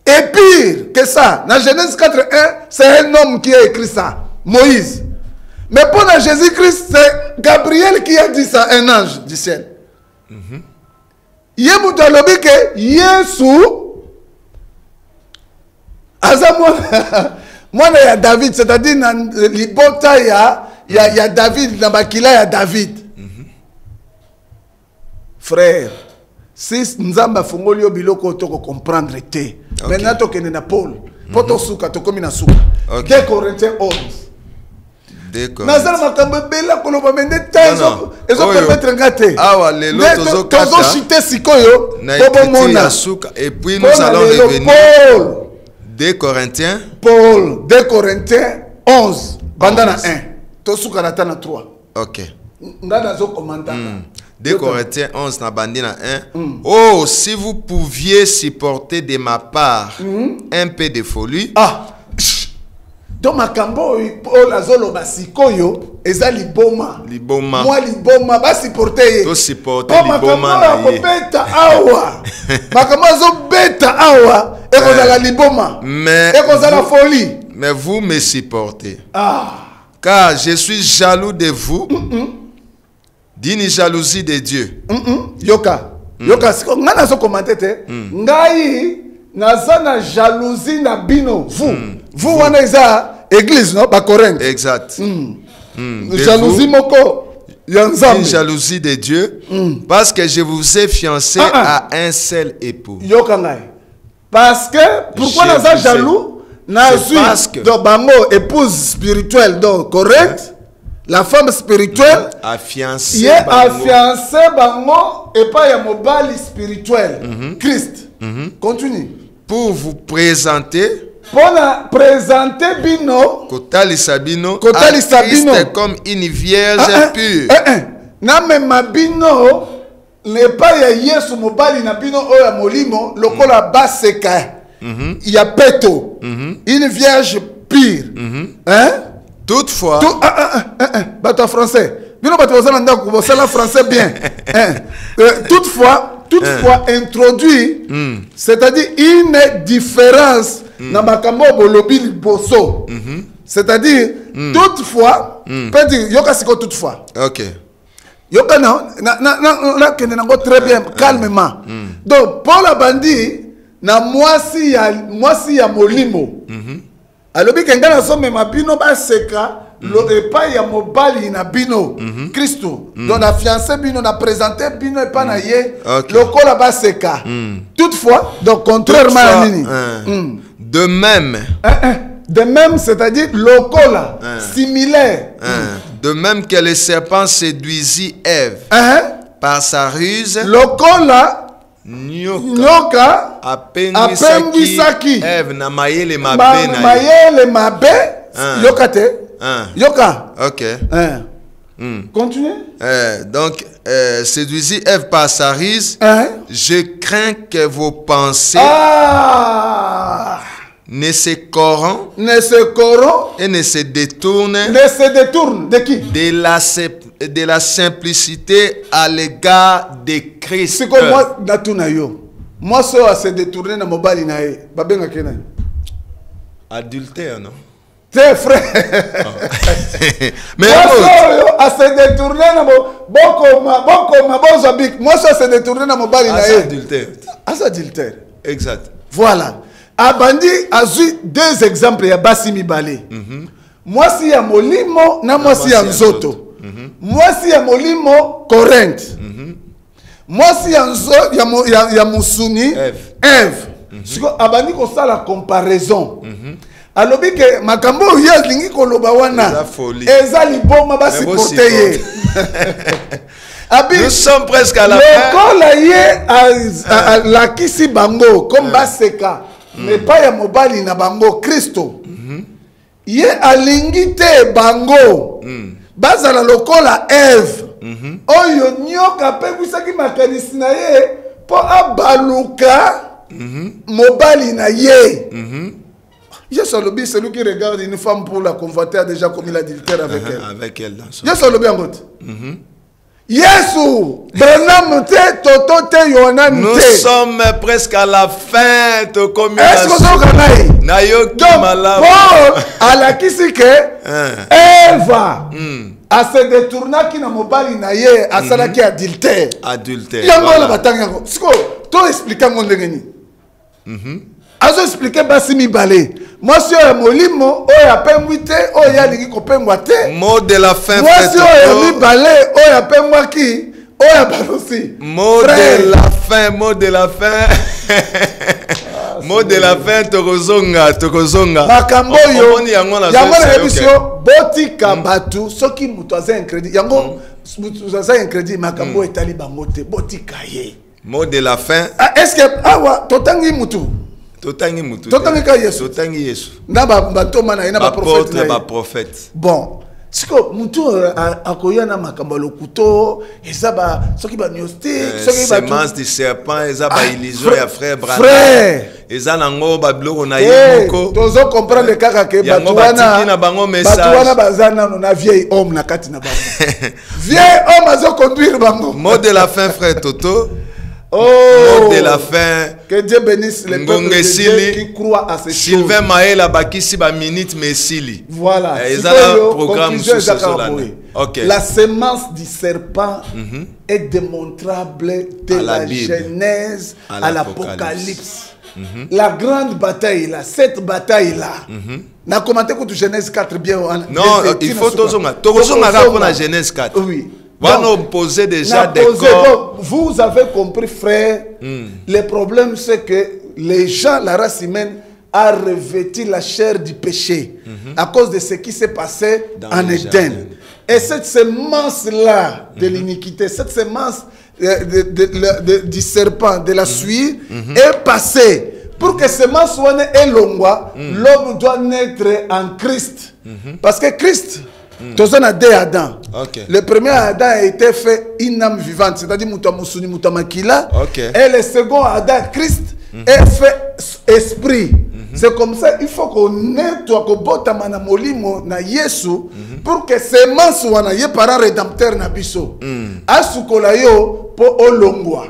Et pire que ça, dans Genèse 4.1, c'est un homme qui a écrit ça, Moïse. Mais pour Jésus-Christ, c'est Gabriel qui a dit ça, un ange du ciel. Yemutalobi que Yesu, moi, il y a David, c'est-à-dire dans l'Ibota, il y a David, dans Bakila, il y a David. Frère, si Nzamba fungoli biloko toko comprendre te. Maintenant to kene na Paul. Poto suka to komi na suka. 2 Corinthiens 11. Nazala makambe bela koloba mende tezo. Ezo permettre ngate. Awa lelo tozo kata. Tozo chite sikoyo. Bobo mona. Et puis nous allons revenir. Paul. 2 Corinthiens. Paul. 2 Corinthiens 11. Bandana 1. To suka na tana 3. Ok. Ngana zo komanda. 2 Corinthiens 11, na bandina 1. Oh, si vous pouviez supporter de ma part un peu de folie. Ah, donc makambo o la zolo basikoyo eza liboma moi liboma ba supporter to supporter liboma na ye beta awa makambo zo beta awa e kozala liboma mais e kozala folie mais vous me supportez car je suis jaloux de vous d'une jalousie de Dieu yoka siko ngana zo commenter te ngai nazana jalousie na bino vous wana eza église non ba Corinthe exact jalousie moko ya nzambe une jalousie de Dieu parce que je vous ai fiancé à un seul époux yoka ngai parce que pourquoi naza jaloux na suis donc bango épouse spirituelle donc Corinthe la femme spirituelle a fiancé bango et pas ya mobali spirituel Christ continue pour vous présenter pour présenter bino kotali sabino comme une vierge pure na mema bino ne pas ya Yesu mobali na bino oya molimo lokola baseka ya peto une vierge pure toutefois bato français bino bato bazana ndako bosala français bien toutefois introduit c'est-à-dire une différence na makambo bolobi liboso c'est-à-dire toutefois peut dire yoka siko toutefois OK yoka na kende nango très bien calmement donc Paul abandi na mwasi ya molimo alobi kenga na somme mabino baseka lo epai ya mobali na bino Christo donc na fiancé bino na présenté bino epai na ye lokola baseka toutefois donc contrairement à nini de même c'est-à-dire lokola similaire de même que le serpent séduisit Ève par sa ruse lokola nyoka apengwisaki Ève na mayele mabe yoka te yoka OK continue donc séduisit Ève par sa ruse je crains que vos pensées ne se corrompent et ne se détournent de qui de la simplicité à l'égard de Christ. C'est comme moi natuna yo. Moi ça se détourner na mobali na e. Babenga kena. Adultère non? Tes frères. Mais moi ça se détourner na boko bozabik. Moi ça se détourner na mobali na e. Adultère. Exact. Voilà. Abandi azui deux exemples ya basi mibale. Moi si ya molimo na moi si ya nzoto. Moi si ya molimo Corinthe. Moi si ya musuni Ève. Siko abandi ko sala comparaison. Alobi ke makambo ya lingi ko loba wana. Eza liboma basi porteye. Nous sommes presque à la fin. La kisi bango comme baseka. Mais pas ya mobali na bango Christo. Ye alingite bango. Bazala lokola Ève. Oyo nyoka pe kusaki makanisi na ye po abaluka mobali na ye. Yesu alobi celui qui regarde une femme pour la convoiter a déjà commis l'adultère avec elle. Avec elle dans son. Yesu alobi angote. Yesu, Branham te toto te Yohanan te. Nous sommes presque à la fin de communication. Est-ce que vous avez Nayoki malamu. Paul alakisi ke Eva a se détourna ki na mobali na ye asalaki adultère. Adultère. Yango la batanga ngo. Siko to expliquer ngo ndengeni. Azo expliquer basi mibale. Moi si oya molimo oya pengwite oya lingi kopengwa te. Mot de la fin. Moi si oya mibale oya pengwa ki oya balosi. Mot de la fin, mot de la fin. Mot de la fin tokozonga. Makambo yo. Yango na emission botika batu soki mutu aza incrédit. Yango mutu aza incrédit makambo etali bango te botika ye. Mot de la fin. Est-ce que awa totangi mutu? Totangi mutu. Totangi ka Yesu. Totangi Yesu. Na ba ntoma na ina ba prophète. Ba prophète. Bon, siko mutu akoya na makambo lokuto ezaba soki ba gnostic soki ba semence du serpent ezaba illusion ya frère Branham ezanango ba biloko na yemoko tozo comprendre kaka ke batuwana bango message batuwana bazana na vieil homme na kati na bango vieil homme azo conduire bango mot de la fin frère Toto. Oh, mot de la fin. Que Dieu bénisse les peuples de Dieu qui croient à ces choses. Sylvain Maëla bakisi ba minute mesili. Voilà. Ils ont un programme sur ce okay. La semence du serpent est démontrable de la Genèse à l'Apocalypse. La grande bataille là, cette bataille là. Na commenté que Genèse 4 bien. Non, il faut tozonga pour la Genèse 4. Oui. On poser déjà des corps. Vous avez compris, frère. Le problème, c'est que les gens, la race humaine, a revêtu la chair du péché à cause de ce qui s'est passé en Éden. Et cette semence-là de l'iniquité, cette semence du serpent, de la suie, est passée. Pour que cette semence soit l'homme doit naître en Christ. Parce que Christ, tous on a deux Adam. Le premier Adam a été fait une âme vivante, c'est-à-dire Moutamoussouni Moutamakila. Et le second Adam, Christ, est fait esprit. C'est comme ça, il faut qu'on nettoie, qu'on botte à Manamolimo, na Yesu, pour que semence soit yé parent rédempteur na biso. Asukola yo po olongwa.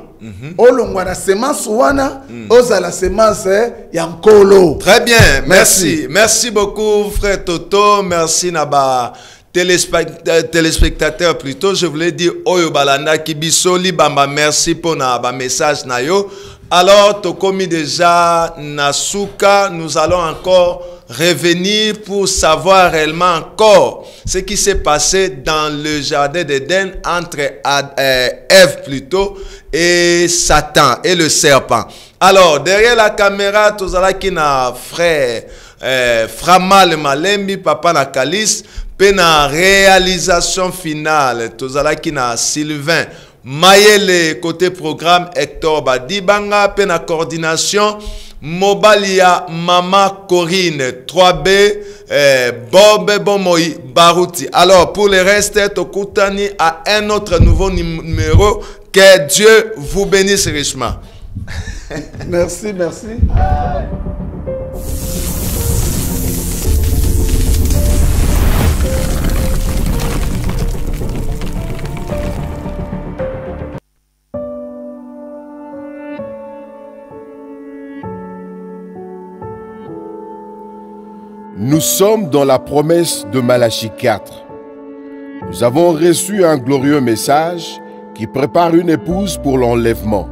Olongwa na semence wana, oza la semence yankolo. Très bien, merci. Merci beaucoup frère Toto, merci Naba. Téléspectateurs plutôt, je voulais dire Oyo Balanda Kibiso Libamba, merci pour na message na yo. Alors, Tokomi déjà Nasuka, nous allons encore revenir pour savoir réellement encore ce qui s'est passé dans le jardin d'Éden entre Ève plutôt et Satan et le serpent. Alors, derrière la caméra, tous qui na frère Framal Malembi, papa na Kalis, pe na réalisation finale, tous qui na Sylvain Mayele côté programme Hector Badibanga, pe na coordination Mobalia Mama Corinne 3B Bob Bomoi Barouti. Alors pour le reste, Tokutani à un autre nouveau numéro. Que Dieu vous bénisse richement. Merci, merci. Nous sommes dans la promesse de Malachie 4. Nous avons reçu un glorieux message qui prépare une épouse pour l'enlèvement.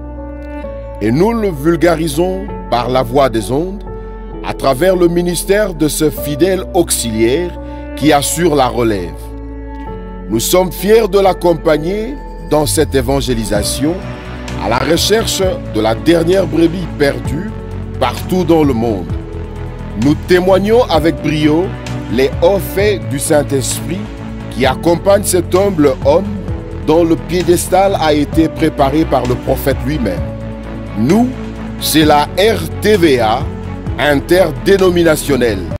Et nous le vulgarisons par la voix des ondes, à travers le ministère de ce fidèle auxiliaire qui assure la relève. Nous sommes fiers de l'accompagner dans cette évangélisation à la recherche de la dernière brebis perdue partout dans le monde. Nous témoignons avec brio les hauts faits du Saint-Esprit qui accompagnent cet humble homme dont le piédestal a été préparé par le prophète lui-même. Nous, c'est la RTVA interdénominationnelle.